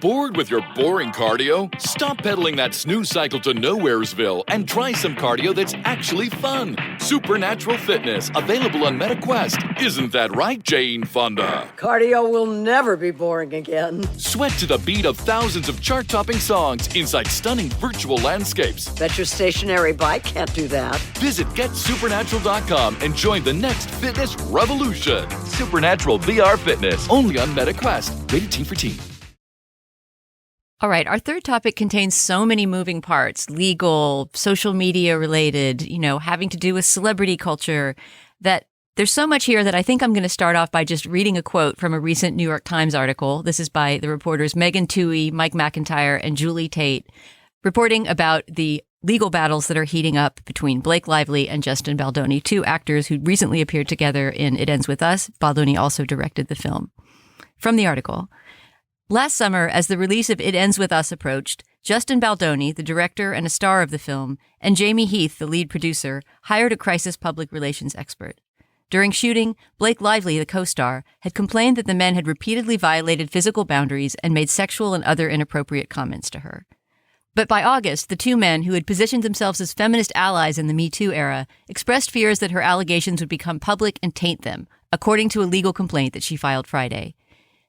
Speaker 2: Bored with your boring cardio? Stop pedaling that snooze cycle to Nowheresville and try some cardio that's actually fun. Supernatural fitness, available on MetaQuest. Isn't that right, Jane Fonda?
Speaker 13: Cardio will never be boring again.
Speaker 2: Sweat to the beat of thousands of chart-topping songs inside stunning virtual landscapes.
Speaker 13: Bet your stationary bike can't do that.
Speaker 2: Visit GetSupernatural.com and join the next fitness revolution. Supernatural VR Fitness, only on MetaQuest. Rated Teen for Teen.
Speaker 4: All right, our third topic contains so many moving parts, legal, social media related, having to do with celebrity culture, that there's so much here that I think I'm going to start off by just reading a quote from a recent New York Times article. This is by the reporters Megan Twohey, Mike McIntyre, and Julie Tate, reporting about the legal battles that are heating up between Blake Lively and Justin Baldoni, two actors who recently appeared together in It Ends With Us. Baldoni also directed the film. From the article, last summer, as the release of It Ends With Us approached, Justin Baldoni, the director and a star of the film, and Jamie Heath, the lead producer, hired a crisis public relations expert. During shooting, Blake Lively, the co-star, had complained that the men had repeatedly violated physical boundaries and made sexual and other inappropriate comments to her. But by August, the two men, who had positioned themselves as feminist allies in the Me Too era, expressed fears that her allegations would become public and taint them, according to a legal complaint that she filed Friday.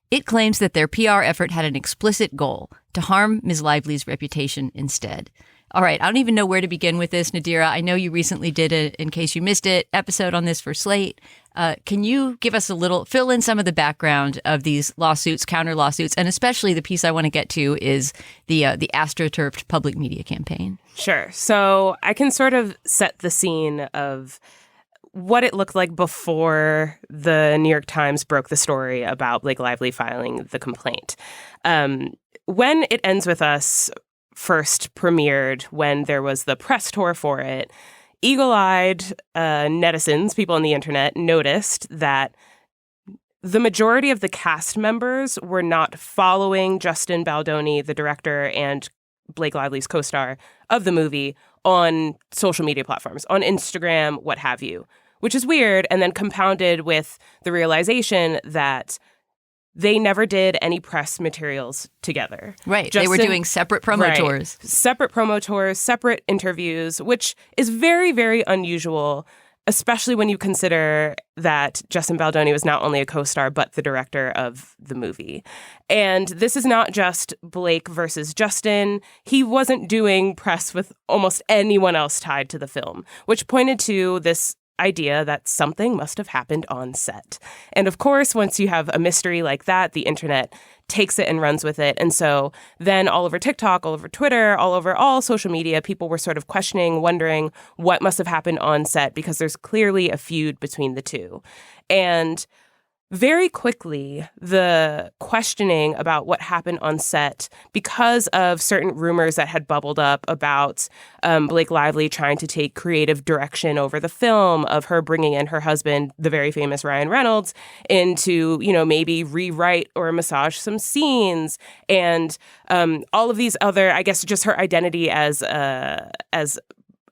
Speaker 4: It claims that their PR effort had an explicit goal, to harm Ms. Lively's reputation instead. All right, I don't even know where to begin with this, Nadira. I know you recently did In Case You Missed It, episode on this for Slate. Can you give us fill in some of the background of these lawsuits, counter lawsuits, and especially the piece I want to get to is the AstroTurfed public media campaign?
Speaker 5: Sure. So I can sort of set the scene of what it looked like before the New York Times broke the story about Blake Lively filing the complaint. When It Ends With Us first premiered, when there was the press tour for it, eagle-eyed netizens, people on the internet, noticed that the majority of the cast members were not following Justin Baldoni, the director, and Blake Lively's co-star of the movie on social media platforms, on Instagram, what have you, which is weird, and then compounded with the realization that they never did any press materials together.
Speaker 4: Right. They were doing separate promo tours.
Speaker 5: Separate promo tours, separate interviews, which is very, very unusual, especially when you consider that Justin Baldoni was not only a co-star, but the director of the movie. And this is not just Blake versus Justin. He wasn't doing press with almost anyone else tied to the film, which pointed to this idea that something must have happened on set. And of course, once you have a mystery like that, the internet takes it and runs with it. And so then all over TikTok, all over Twitter, all over all social media, people were sort of questioning, wondering what must have happened on set, because there's clearly a feud between the two. And very quickly, the questioning about what happened on set, because of certain rumors that had bubbled up about Blake Lively trying to take creative direction over the film, of her bringing in her husband, the very famous Ryan Reynolds, into, maybe rewrite or massage some scenes, and all of these other, I guess, just her identity as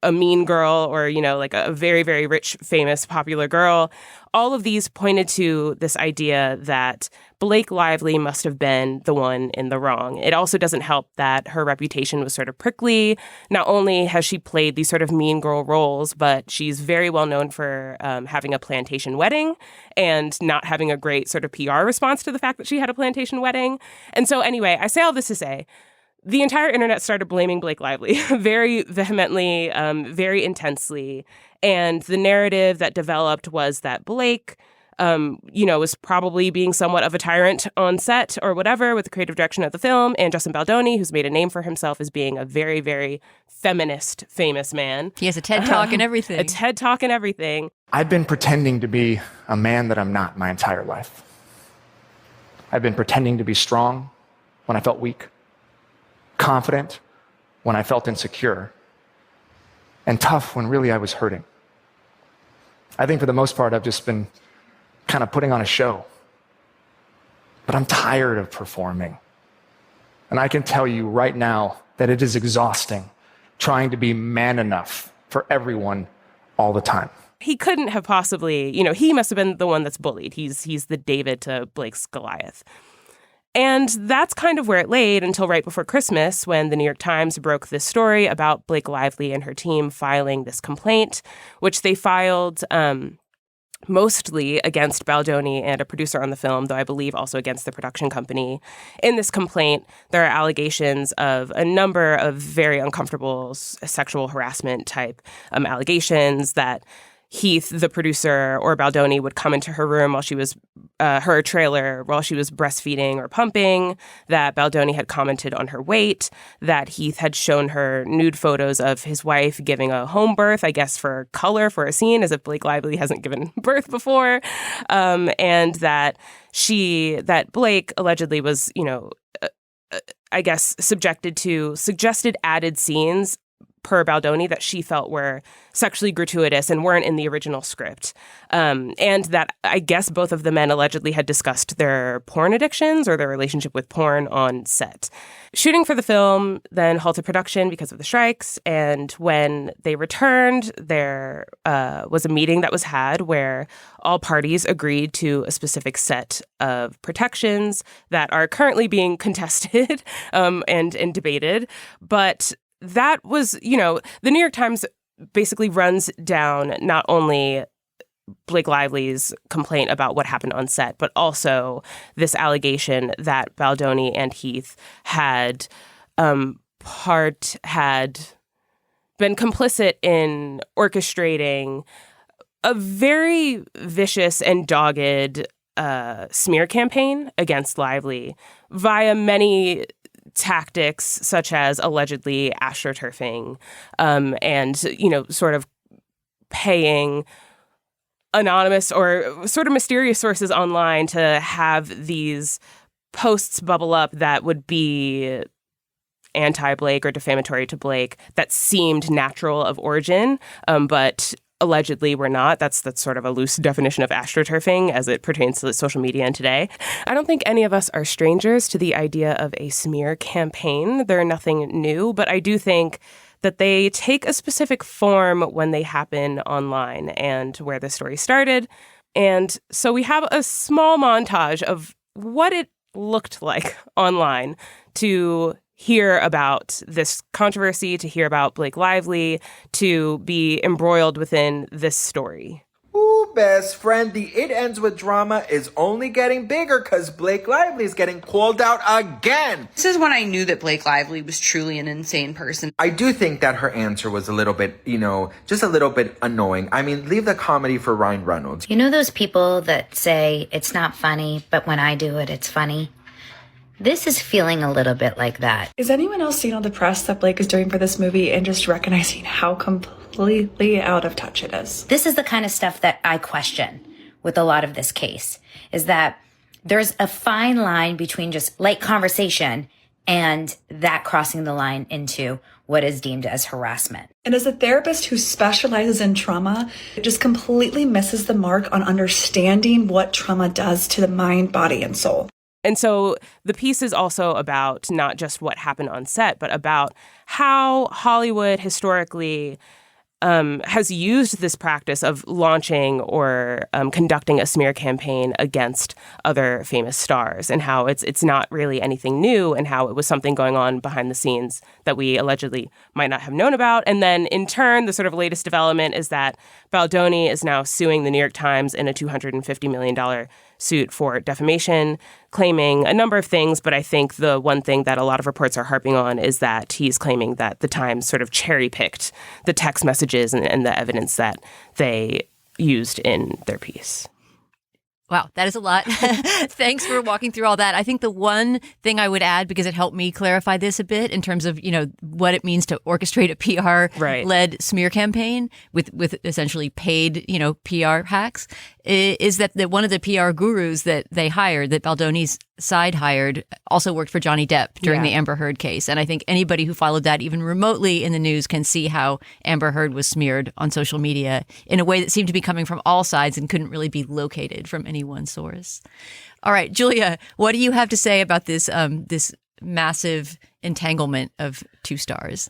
Speaker 5: a mean girl, or, like a very, very rich, famous, popular girl. All of these pointed to this idea that Blake Lively must have been the one in the wrong. It also doesn't help that her reputation was sort of prickly. Not only has she played these sort of mean girl roles, but she's very well known for having a plantation wedding and not having a great sort of PR response to the fact that she had a plantation wedding. And so anyway, I say all this to say, the entire internet started blaming Blake Lively very vehemently, very intensely. And the narrative that developed was that Blake, was probably being somewhat of a tyrant on set or whatever with the creative direction of the film. And Justin Baldoni, who's made a name for himself as being a very, very feminist, famous man.
Speaker 4: He has a TED Talk and everything.
Speaker 5: A TED Talk and everything.
Speaker 14: I've been pretending to be a man that I'm not my entire life. I've been pretending to be strong when I felt weak, confident when I felt insecure, and tough when really I was hurting. I think for the most part, I've just been kind of putting on a show. But I'm tired of performing. And I can tell you right now that it is exhausting trying to be man enough for everyone all the time.
Speaker 5: He couldn't have possibly, he must have been the one that's bullied. He's the David to Blake's Goliath. And that's kind of where it laid until right before Christmas, when the New York Times broke this story about Blake Lively and her team filing this complaint, which they filed mostly against Baldoni and a producer on the film, though I believe also against the production company. In this complaint, there are allegations of a number of very uncomfortable sexual harassment type allegations, that Heath, the producer, or Baldoni would come into her room while she was, her trailer, while she was breastfeeding or pumping, that Baldoni had commented on her weight, that Heath had shown her nude photos of his wife giving a home birth, I guess for color, for a scene, as if Blake Lively hasn't given birth before, and that Blake allegedly was, I guess, subjected to suggested added scenes per Baldoni that she felt were sexually gratuitous and weren't in the original script. And that I guess both of the men allegedly had discussed their porn addictions or their relationship with porn on set. Shooting for the film then halted production because of the strikes. And when they returned, there was a meeting that was had where all parties agreed to a specific set of protections that are currently being contested and debated. But that was, the New York Times basically runs down not only Blake Lively's complaint about what happened on set, but also this allegation that Baldoni and Heath had been complicit in orchestrating a very vicious and dogged smear campaign against Lively via many tactics, such as allegedly astroturfing, and, sort of paying anonymous or sort of mysterious sources online to have these posts bubble up that would be anti-Blake or defamatory to Blake that seemed natural of origin, but allegedly were not. That's sort of a loose definition of astroturfing as it pertains to social media and today. I don't think any of us are strangers to the idea of a smear campaign. They're nothing new, but I do think that they take a specific form when they happen online and where the story started. And so we have a small montage of what it looked like online to hear about this controversy, to hear about Blake Lively, to be embroiled within this story.
Speaker 15: Ooh, best friend, the It Ends With Drama is only getting bigger because Blake Lively is getting called out again.
Speaker 16: This is when I knew that Blake Lively was truly an insane person.
Speaker 15: I do think that her answer was a little bit, just a little bit annoying. I mean, leave the comedy for Ryan Reynolds.
Speaker 17: You know those people that say it's not funny, but when I do it, it's funny? This is feeling a little bit like that.
Speaker 18: Is anyone else seeing all the press that Blake is doing for this movie and just recognizing how completely out of touch it is?
Speaker 17: This is the kind of stuff that I question with a lot of this case, is that there's a fine line between just light conversation and that crossing the line into what is deemed as harassment.
Speaker 18: And as a therapist who specializes in trauma, it just completely misses the mark on understanding what trauma does to the mind, body, and soul.
Speaker 5: And so the piece is also about not just what happened on set, but about how Hollywood historically has used this practice of launching or conducting a smear campaign against other famous stars, and how it's not really anything new, and how it was something going on behind the scenes that we allegedly might not have known about. And then in turn, the sort of latest development is that Baldoni is now suing the New York Times in a $250 million suit for defamation, claiming a number of things. But I think the one thing that a lot of reports are harping on is that he's claiming that the Times sort of cherry-picked the text messages and the evidence that they used in their piece.
Speaker 4: Wow, that is a lot. Thanks for walking through all that. I think the one thing I would add, because it helped me clarify this a bit in terms of, what it means to orchestrate a PR-led smear campaign with essentially paid, PR hacks, is that one of the PR gurus that they hired, that Baldoni's side hired, also worked for Johnny Depp during the Amber Heard case. And I think anybody who followed that even remotely in the news can see how Amber Heard was smeared on social media in a way that seemed to be coming from all sides and couldn't really be located from any one source. All right, Julia, what do you have to say about this this massive entanglement of two stars?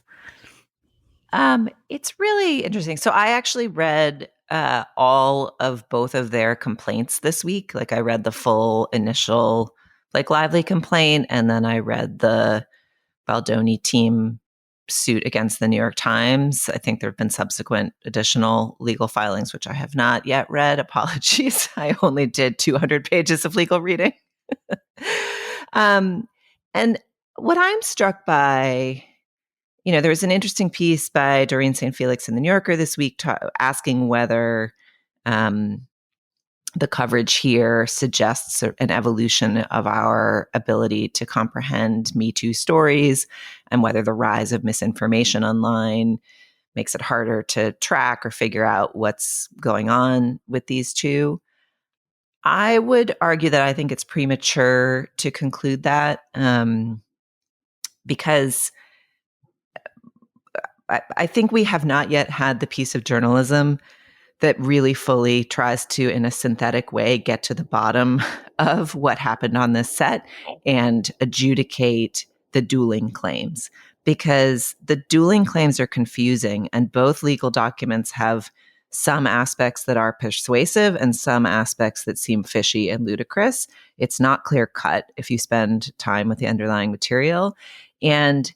Speaker 6: It's really interesting. So I actually read all of both of their complaints this week. Like, I read the full initial Blake Lively complaint, and then I read the Baldoni team suit against the New York Times. I think there have been subsequent additional legal filings, which I have not yet read. Apologies. I only did 200 pages of legal reading. And what I'm struck by, there was an interesting piece by Doreen St. Felix in the New Yorker this week asking whether the coverage here suggests an evolution of our ability to comprehend Me Too stories, and whether the rise of misinformation online makes it harder to track or figure out what's going on with these two. I would argue that I think it's premature to conclude that, because I think we have not yet had the piece of journalism that really fully tries to, in a synthetic way, get to the bottom of what happened on this set and adjudicate the dueling claims. Because the dueling claims are confusing, and both legal documents have some aspects that are persuasive and some aspects that seem fishy and ludicrous. It's not clear cut if you spend time with the underlying material. And,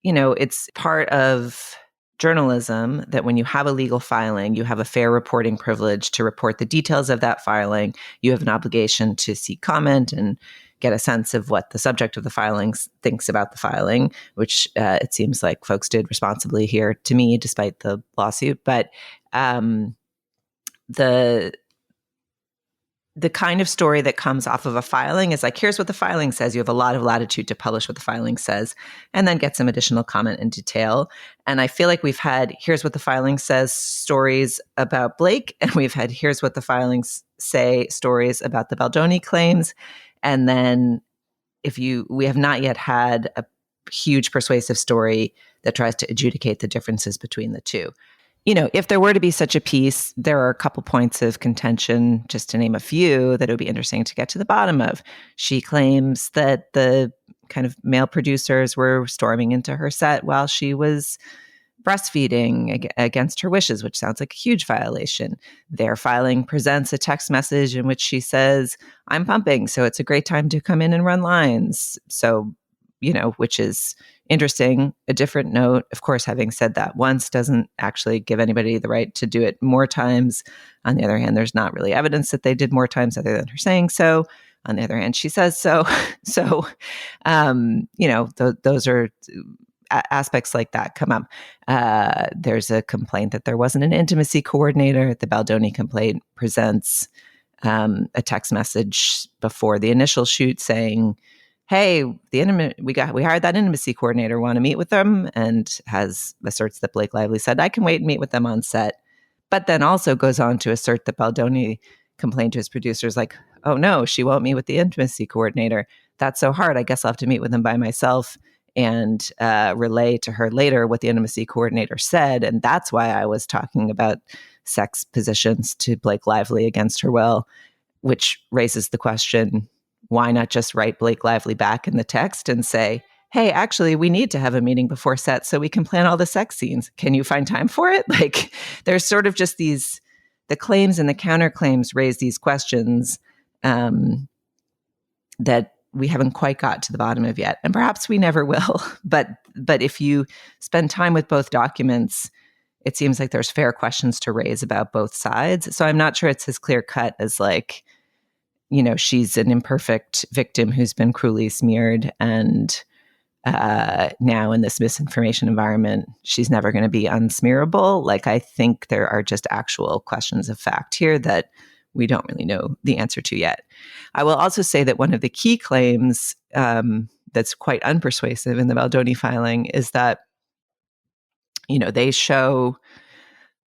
Speaker 6: it's part of journalism that when you have a legal filing, you have a fair reporting privilege to report the details of that filing. You have an obligation to seek comment and get a sense of what the subject of the filing thinks about the filing, which it seems like folks did responsibly here to me, despite the lawsuit. But the kind of story that comes off of a filing is like, here's what the filing says. You have a lot of latitude to publish what the filing says, and then get some additional comment and detail. And I feel like we've had, here's what the filing says stories about Blake, and we've had, here's what the filings say stories about the Baldoni claims. And then we have not yet had a huge persuasive story that tries to adjudicate the differences between the two. You know, if there were to be such a piece, there are a couple points of contention, just to name a few, that it would be interesting to get to the bottom of. She claims that the kind of male producers were storming into her set while she was breastfeeding against her wishes, which sounds like a huge violation. Their filing presents a text message in which she says, I'm pumping, so it's a great time to come in and run lines. So, you know, which is interesting. A different note, of course, having said that once doesn't actually give anybody the right to do it more times. On the other hand, there's not really evidence that they did more times other than her saying so. On the other hand, she says so. So, you know, those are aspects like that come up. There's a complaint that there wasn't an intimacy coordinator. The Baldoni complaint presents a text message before the initial shoot saying, hey, we hired that intimacy coordinator, want to meet with them, and asserts that Blake Lively said, I can wait and meet with them on set. But then also goes on to assert that Baldoni complained to his producers like, oh no, she won't meet with the intimacy coordinator. That's so hard. I guess I'll have to meet with them by myself and relay to her later what the intimacy coordinator said. And that's why I was talking about sex positions to Blake Lively against her will, which raises the question, why not just write Blake Lively back in the text and say, hey, actually, we need to have a meeting before set so we can plan all the sex scenes. Can you find time for it? Like, there's sort of just the claims and the counterclaims raise these questions that we haven't quite got to the bottom of yet. And perhaps we never will. But if you spend time with both documents, it seems like there's fair questions to raise about both sides. So I'm not sure it's as clear cut as like, you know, she's an imperfect victim who's been cruelly smeared, and now in this misinformation environment, she's never going to be unsmearable. Like, I think there are just actual questions of fact here that we don't really know the answer to yet. I will also say that one of the key claims that's quite unpersuasive in the Baldoni filing is that, you know,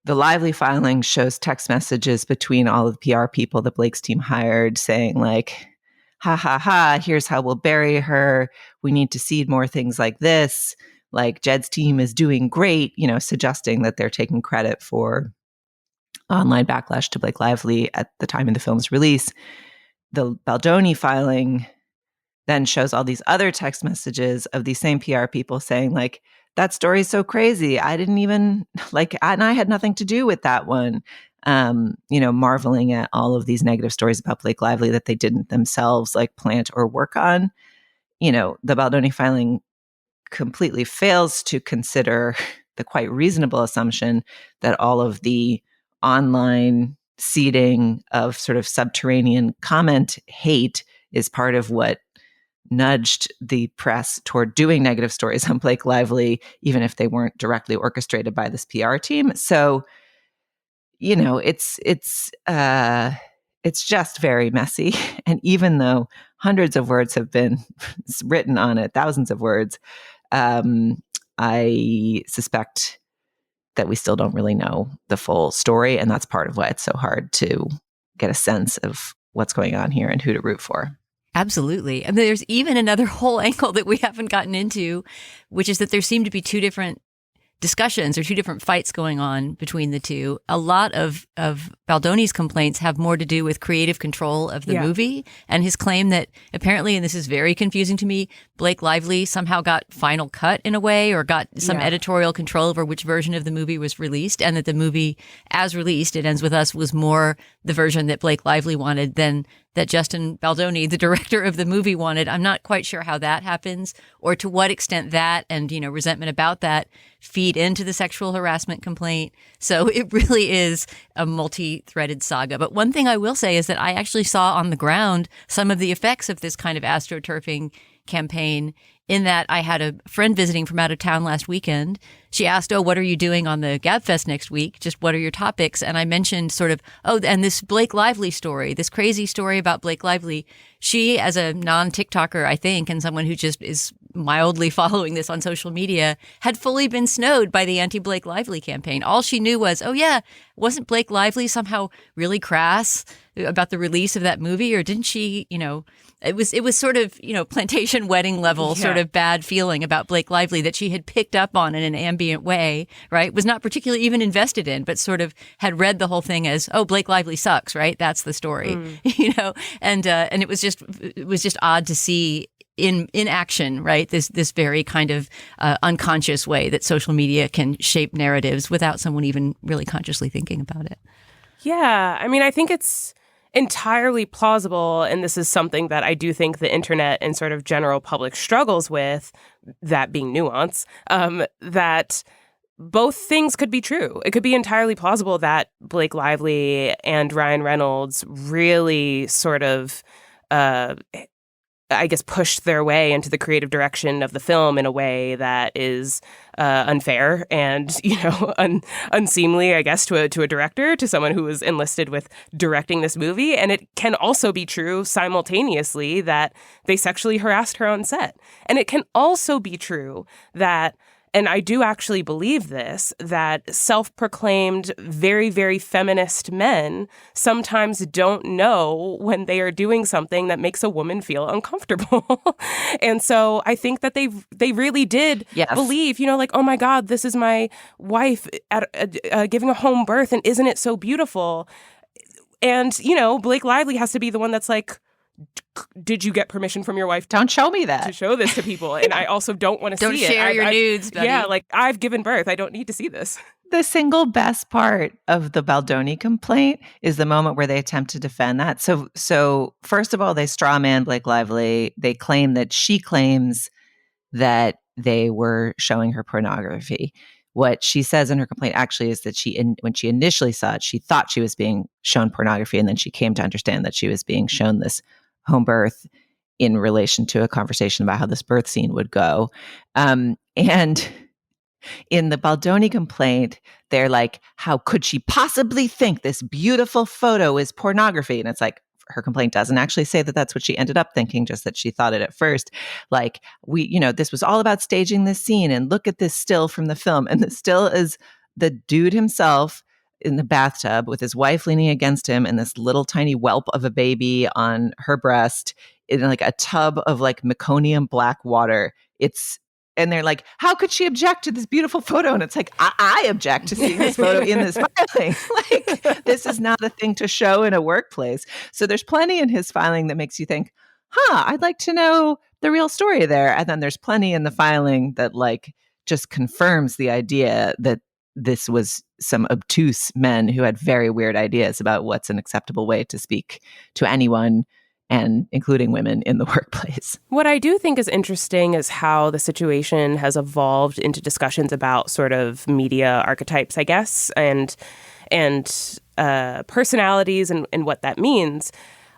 Speaker 6: the Lively filing shows text messages between all of the PR people that Blake's team hired saying like, ha ha ha, here's how we'll bury her. We need to seed more things like this. Like, Jed's team is doing great, you know, suggesting that they're taking credit for online backlash to Blake Lively at the time of the film's release. The Baldoni filing then shows all these other text messages of these same PR people saying like, that story is so crazy. I didn't even and I had nothing to do with that one. You know, marveling at all of these negative stories about Blake Lively that they didn't themselves like plant or work on. You know, the Baldoni filing completely fails to consider the quite reasonable assumption that all of the online seeding of sort of subterranean comment hate is part of what nudged the press toward doing negative stories on Blake Lively, even if they weren't directly orchestrated by this PR team. So, you know, it's just very messy. And even though hundreds of words have been written on it, thousands of words, I suspect that we still don't really know the full story. And that's part of why it's so hard to get a sense of what's going on here and who to root for.
Speaker 4: Absolutely. And there's even another whole angle that we haven't gotten into, which is that there seem to be two different discussions or two different fights going on between the two. A lot of Baldoni's complaints have more to do with creative control of the movie, and his claim that apparently, and this is very confusing to me, Blake Lively somehow got final cut in a way or got some editorial control over which version of the movie was released, and that the movie as released, It Ends With Us, was more the version that Blake Lively wanted than that Justin Baldoni, the director of the movie, wanted. I'm not quite sure how that happens or to what extent that and, you know, resentment about that feed into the sexual harassment complaint. So it really is a multi-threaded saga. But one thing I will say is that I actually saw on the ground some of the effects of this kind of astroturfing campaign in that I had a friend visiting from out of town last weekend. She asked, "Oh, what are you doing on the Gabfest next week? Just what are your topics?" And I mentioned sort of, "Oh, and this Blake Lively story, this crazy story about Blake Lively." She, as a non-TikToker, I think, and someone who just is mildly following this on social media, had fully been snowed by the anti-Blake Lively campaign. All she knew was, oh yeah, wasn't Blake Lively somehow really crass about the release of that movie? Or didn't she, it was sort of, plantation wedding level sort of bad feeling about Blake Lively that she had picked up on in an ambient way, right? Was not particularly even invested in, but sort of had read the whole thing as, oh, Blake Lively sucks, right? That's the story, and it was just odd to see in action, right? This very kind of unconscious way that social media can shape narratives without someone even really consciously thinking about it.
Speaker 5: Yeah, I mean, I think it's entirely plausible, and this is something that I do think the internet and sort of general public struggles with, that being nuance, that both things could be true. It could be entirely plausible that Blake Lively and Ryan Reynolds really sort of pushed their way into the creative direction of the film in a way that is unfair and, unseemly, I guess, to a director, to someone who was enlisted with directing this movie. And it can also be true simultaneously that they sexually harassed her on set. And it can also be true that, and I do actually believe this, that self-proclaimed very, very feminist men sometimes don't know when they are doing something that makes a woman feel uncomfortable. And so I think that they really did believe, oh my God, this is my wife giving a home birth, and isn't it so beautiful? And, Blake Lively has to be the one that's like, did you get permission from your wife?
Speaker 6: Don't show me that.
Speaker 5: To show this to people. And I also don't want to see it.
Speaker 4: Don't share your nudes, buddy.
Speaker 5: Yeah, I've given birth. I don't need to see this.
Speaker 6: The single best part of the Baldoni complaint is the moment where they attempt to defend that. So first of all, they straw man Blake Lively. They claim that she claims that they were showing her pornography. What she says in her complaint actually is that when she initially saw it, she thought she was being shown pornography, and then she came to understand that she was being shown this home birth in relation to a conversation about how this birth scene would go. And in the Baldoni complaint, they're like, how could she possibly think this beautiful photo is pornography? And it's like, her complaint doesn't actually say that that's what she ended up thinking, just that she thought it at first. Like, this was all about staging this scene, and look at this still from the film. And the still is the dude himself in the bathtub with his wife leaning against him and this little tiny whelp of a baby on her breast in a tub of meconium black water. And they're like, how could she object to this beautiful photo? And it's like, I object to seeing this photo in this filing. This is not a thing to show in a workplace. So there's plenty in his filing that makes you think, I'd like to know the real story there. And then there's plenty in the filing that just confirms the idea that this was some obtuse men who had very weird ideas about what's an acceptable way to speak to anyone, and including women in the workplace.
Speaker 5: What I do think is interesting is how the situation has evolved into discussions about sort of media archetypes, I guess, and personalities and what that means.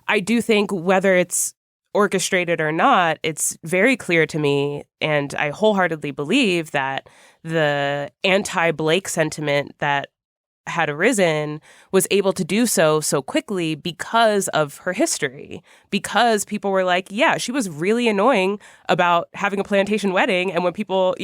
Speaker 5: I do think whether it's orchestrated or not, it's very clear to me, and I wholeheartedly believe that the anti-Blake sentiment that had arisen was able to do so quickly because of her history, because people were like, yeah, she was really annoying about having a plantation wedding, and people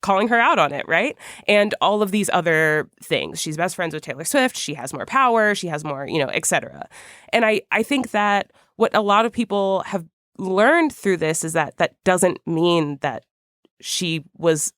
Speaker 5: calling her out on it, right? And all of these other things. She's best friends with Taylor Swift, she has more power, she has more, et cetera. And I think that what a lot of people have learned through this is that doesn't mean that she was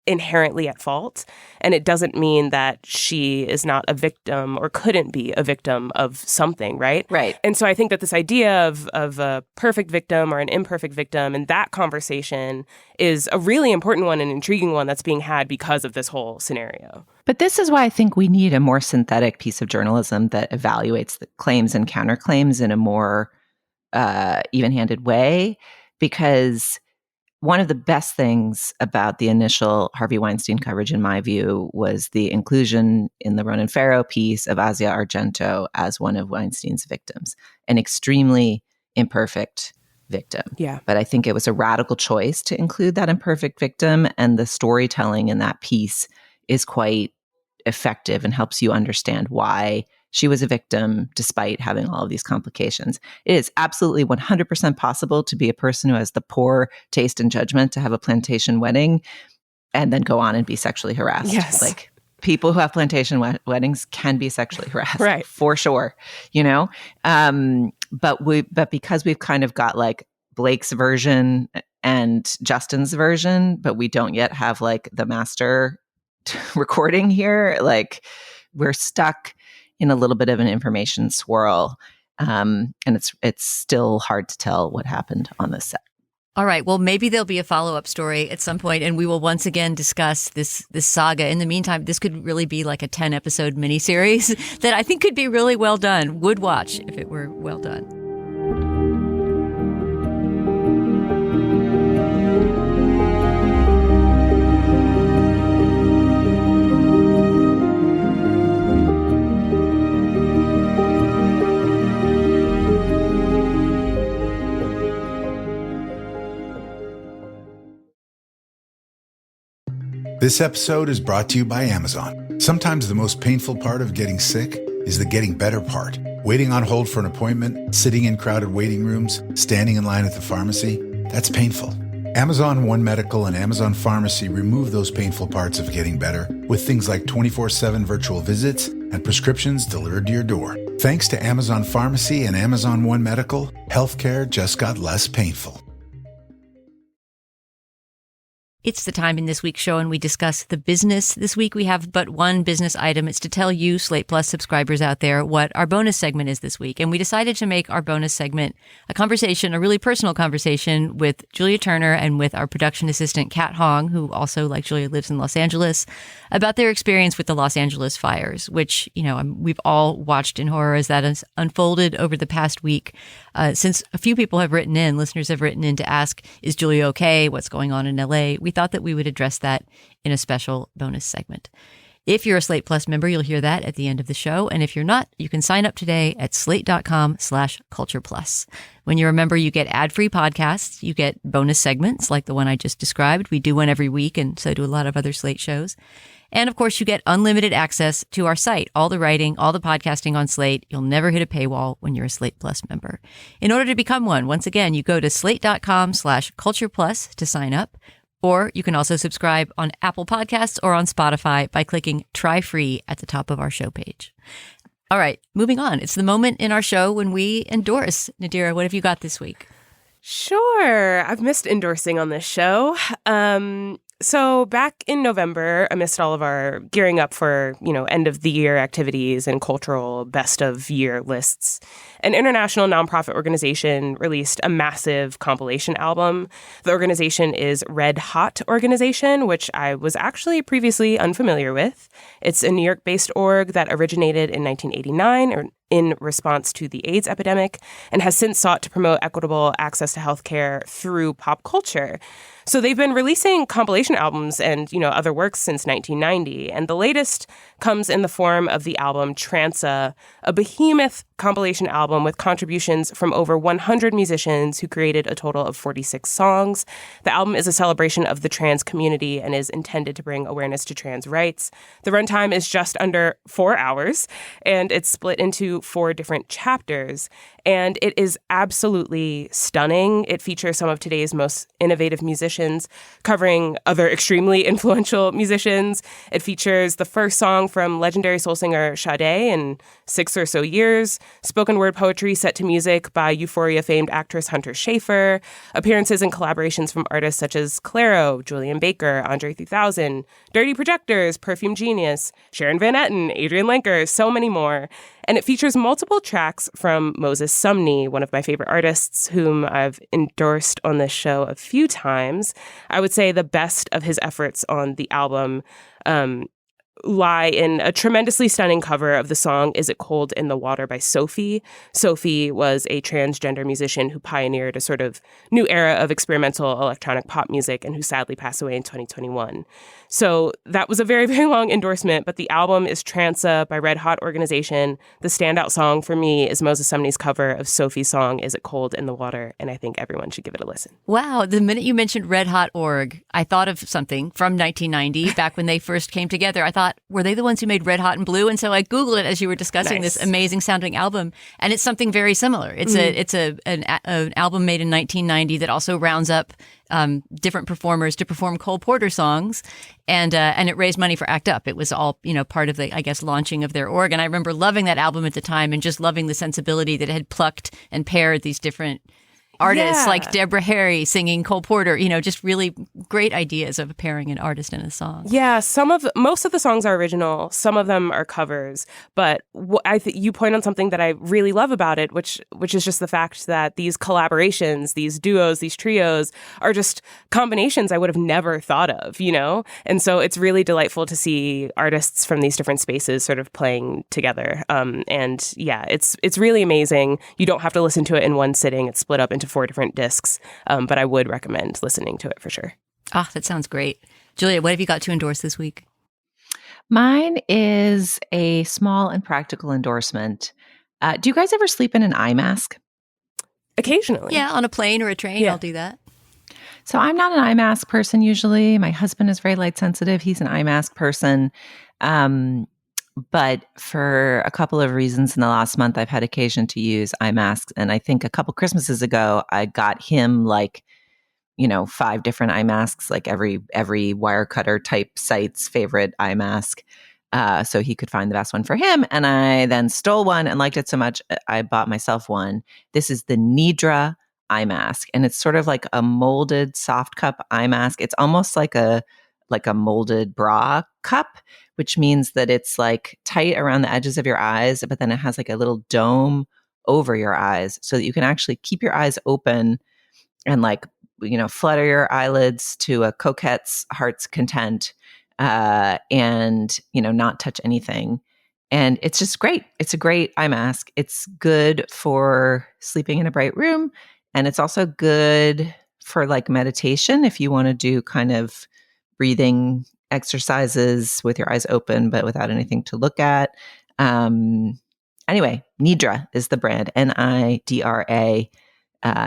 Speaker 5: inherently at fault, and it doesn't mean that she is not a victim or couldn't be a victim of something, right?
Speaker 6: Right.
Speaker 5: And so I think that this idea of a perfect victim or an imperfect victim, and that conversation is a really important one and intriguing one that's being had because of this whole scenario.
Speaker 6: But this is why I think we need a more synthetic piece of journalism that evaluates the claims and counterclaims in a more even-handed way, because one of the best things about the initial Harvey Weinstein coverage, in my view, was the inclusion in the Ronan Farrow piece of Asia Argento as one of Weinstein's victims, an extremely imperfect victim.
Speaker 5: Yeah.
Speaker 6: But I think it was a radical choice to include that imperfect victim, and the storytelling in that piece is quite effective and helps you understand why she was a victim despite having all of these complications. It is absolutely 100% possible to be a person who has the poor taste and judgment to have a plantation wedding and then go on and be sexually harassed.
Speaker 5: Yes.
Speaker 6: Like, people who have plantation weddings can be sexually harassed,
Speaker 5: right?
Speaker 6: For sure, you know. But because we've kind of got like Blake's version and Justin's version, but we don't yet have like the master recording here, like we're stuck in a little bit of an information swirl, and it's still hard to tell what happened on this set.
Speaker 4: All right. Well, maybe there'll be a follow-up story at some point, and we will once again discuss this saga. In the meantime, this could really be like a 10-episode miniseries that I think could be really well done. Would watch if it were well done.
Speaker 19: This episode is brought to you by Amazon. Sometimes the most painful part of getting sick is the getting better part. Waiting on hold for an appointment, sitting in crowded waiting rooms, standing in line at the pharmacy, that's painful. Amazon One Medical and Amazon Pharmacy remove those painful parts of getting better with things like 24/7 virtual visits and prescriptions delivered to your door. Thanks to Amazon Pharmacy and Amazon One Medical, healthcare just got less painful.
Speaker 4: It's the time in this week's show, and we discuss the business. This week, we have but one business item. It's to tell you, Slate Plus subscribers out there, what our bonus segment is this week. And we decided to make our bonus segment a conversation, a really personal conversation with Julia Turner and with our production assistant, Kat Hong, who also, like Julia, lives in Los Angeles, about their experience with the Los Angeles fires, which, you know, we've all watched in horror as that has unfolded over the past week. Since a few people have written in, listeners have written in to ask, is Julia okay? What's going on in LA? We thought that we would address that in a special bonus segment. If you're a Slate Plus member, you'll hear that at the end of the show. And if you're not, you can sign up today at slate.com/cultureplus. When you're a member, you get ad-free podcasts. You get bonus segments like the one I just described. We do one every week, and so do a lot of other Slate shows. And of course, you get unlimited access to our site, all the writing, all the podcasting on Slate. You'll never hit a paywall when you're a Slate Plus member. In order to become one, once again, you go to slate.com/cultureplus to sign up. Or you can also subscribe on Apple Podcasts or on Spotify by clicking Try Free at the top of our show page. All right, moving on. It's the moment in our show when we endorse. Nadira, what have you got this week?
Speaker 5: Sure. I've missed endorsing on this show. So back in November, amidst all of our gearing up for, end of the year activities and cultural best of year lists, an international nonprofit organization released a massive compilation album. The organization is Red Hot Organization, which I was actually previously unfamiliar with. It's a New York-based org that originated in 1989 in response to the AIDS epidemic and has since sought to promote equitable access to healthcare through pop culture. So they've been releasing compilation albums and, other works since 1990. And the latest comes in the form of the album Transa, a behemoth compilation album with contributions from over 100 musicians who created a total of 46 songs. The album is a celebration of the trans community and is intended to bring awareness to trans rights. The runtime is just under 4 hours, and it's split into 4 different chapters. And it is absolutely stunning. It features some of today's most innovative musicians, covering other extremely influential musicians. It features the first song from legendary soul singer Sade in 6 or so years, spoken word poetry set to music by Euphoria famed actress Hunter Schafer, appearances and collaborations from artists such as Clairo, Julian Baker, Andre 3000, Dirty Projectors, Perfume Genius, Sharon Van Etten, Adrian Lenker, so many more. And it features multiple tracks from Moses Sumney, one of my favorite artists whom I've endorsed on this show a few times. I would say the best of his efforts on the album lie in a tremendously stunning cover of the song Is It Cold in the Water by Sophie. Sophie was a transgender musician who pioneered a sort of new era of experimental electronic pop music and who sadly passed away in 2021. So that was a very, very long endorsement, but the album is Transa by Red Hot Organization. The standout song for me is Moses Sumney's cover of Sophie's song, Is It Cold in the Water? And I think everyone should give it a listen.
Speaker 4: Wow. The minute you mentioned Red Hot Org, I thought of something from 1990, back when they first came together. I thought, were they the ones who made Red Hot and Blue? And so I Googled it as you were discussing this amazing sounding album. And it's something very similar. It's an album made in 1990 that also rounds up different performers to perform Cole Porter songs, and it raised money for ACT UP. It was all, part of the, I guess, launching of their org. And I remember loving that album at the time and just loving the sensibility that it had plucked and paired these different artists like Deborah Harry singing Cole Porter, just really great ideas of pairing an artist in a song.
Speaker 5: Yeah, most of the songs are original. Some of them are covers. But you point on something that I really love about it, which is just the fact that these collaborations, these duos, these trios are just combinations I would have never thought of, And so it's really delightful to see artists from these different spaces sort of playing together. And yeah, it's really amazing. You don't have to listen to it in one sitting. It's split up into 4 different discs, but I would recommend listening to it for sure.
Speaker 4: Ah, that sounds great. Julia, what have you got to endorse this week?
Speaker 6: Mine is a small and practical endorsement. Do you guys ever sleep in an eye mask?
Speaker 5: Occasionally.
Speaker 4: Yeah, on a plane or a train, I'll do that.
Speaker 6: So I'm not an eye mask person usually. My husband is very light sensitive. He's an eye mask person. But for a couple of reasons in the last month, I've had occasion to use eye masks. And I think a couple Christmases ago, I got him 5 different eye masks, like every Wirecutter type site's favorite eye mask. So he could find the best one for him. And I then stole one and liked it so much, I bought myself one. This is the Nadira eye mask. And it's sort of like a molded soft cup eye mask. It's almost like a molded bra cup, which means that it's like tight around the edges of your eyes, but then it has like a little dome over your eyes so that you can actually keep your eyes open and flutter your eyelids to a coquette's heart's content, and, not touch anything. And it's just great. It's a great eye mask. It's good for sleeping in a bright room. And it's also good for meditation if you want to do kind of breathing exercises with your eyes open, but without anything to look at. Anyway, Nadira is the brand, Nidra.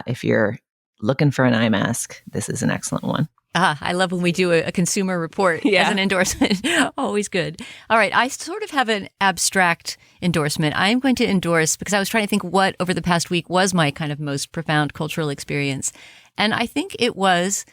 Speaker 6: If you're looking for an eye mask, this is an excellent one.
Speaker 4: I love when we do a consumer report as an endorsement. Always good. All right. I sort of have an abstract endorsement. I'm going to endorse, because I was trying to think what over the past week was my kind of most profound cultural experience. And I think it was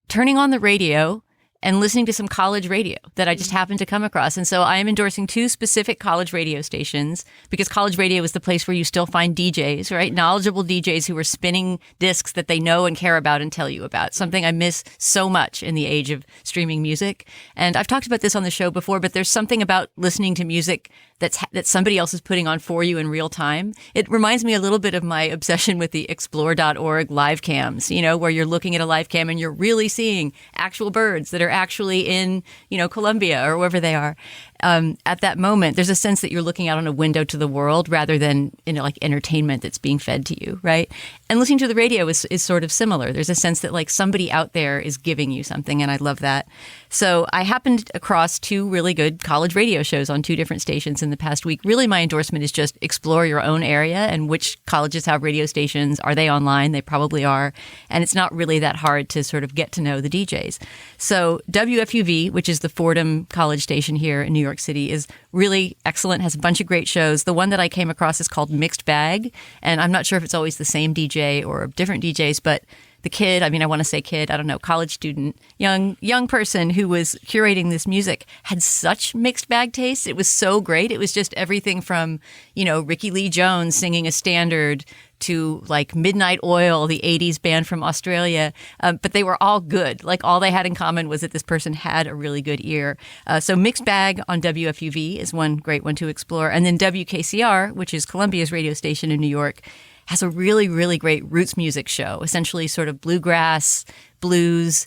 Speaker 4: turning on the radio and listening to some college radio that I just happened to come across. And so I am endorsing 2 specific college radio stations, because college radio is the place where you still find DJs, right? Knowledgeable DJs who are spinning discs that they know and care about and tell you about. Something I miss so much in the age of streaming music. And I've talked about this on the show before, but there's something about listening to music that somebody else is putting on for you in real time. It reminds me a little bit of my obsession with the explore.org live cams, where you're looking at a live cam and you're really seeing actual birds that are actually in, Colombia or wherever they are. At that moment, there's a sense that you're looking out on a window to the world rather than, entertainment that's being fed to you, right? And listening to the radio is sort of similar. There's a sense that somebody out there is giving you something, and I love that. So I happened across 2 really good college radio shows on 2 different stations in the past week. Really, my endorsement is just explore your own area and which colleges have radio stations. Are they online? They probably are. And it's not really that hard to sort of get to know the DJs. So WFUV, which is the Fordham College station here in New York City, is really excellent, has a bunch of great shows. The one that I came across is called Mixed Bag. And I'm not sure if it's always the same DJ or different DJs, but the kid, I want to say kid, I don't know, college student, young person who was curating this music had such mixed bag taste. It was so great. It was just everything from, Ricky Lee Jones singing a standard to Midnight Oil, the 80s band from Australia. But they were all good. All they had in common was that this person had a really good ear. So Mixed Bag on WFUV is one great one to explore. And then WKCR, which is Columbia's radio station in New York, has a really, really great roots music show, essentially sort of bluegrass, blues,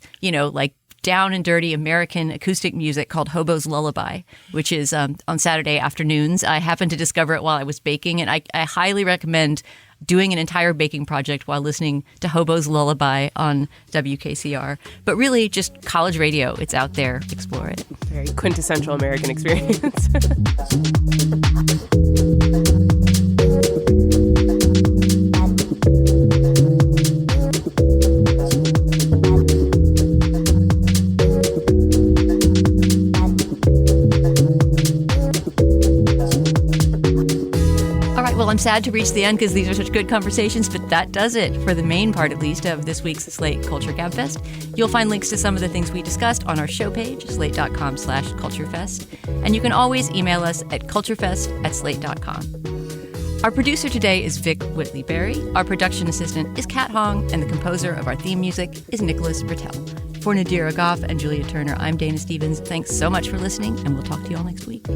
Speaker 4: down and dirty American acoustic music called Hobo's Lullaby, which is on Saturday afternoons. I happened to discover it while I was baking, and I highly recommend doing an entire baking project while listening to Hobo's Lullaby on WKCR. But really, just college radio. It's out there. Explore it.
Speaker 5: Very quintessential American experience.
Speaker 4: Well, I'm sad to reach the end because these are such good conversations, but that does it for the main part, at least, of this week's Slate Culture Gabfest. You'll find links to some of the things we discussed on our show page, slate.com/culturefest. And you can always email us at culturefest@slate.com. Our producer today is Vic Whitley-Berry. Our production assistant is Kat Hong, and the composer of our theme music is Nicholas Bertel. For Nadira Goffe and Julia Turner, I'm Dana Stevens. Thanks so much for listening, and we'll talk to you all next week.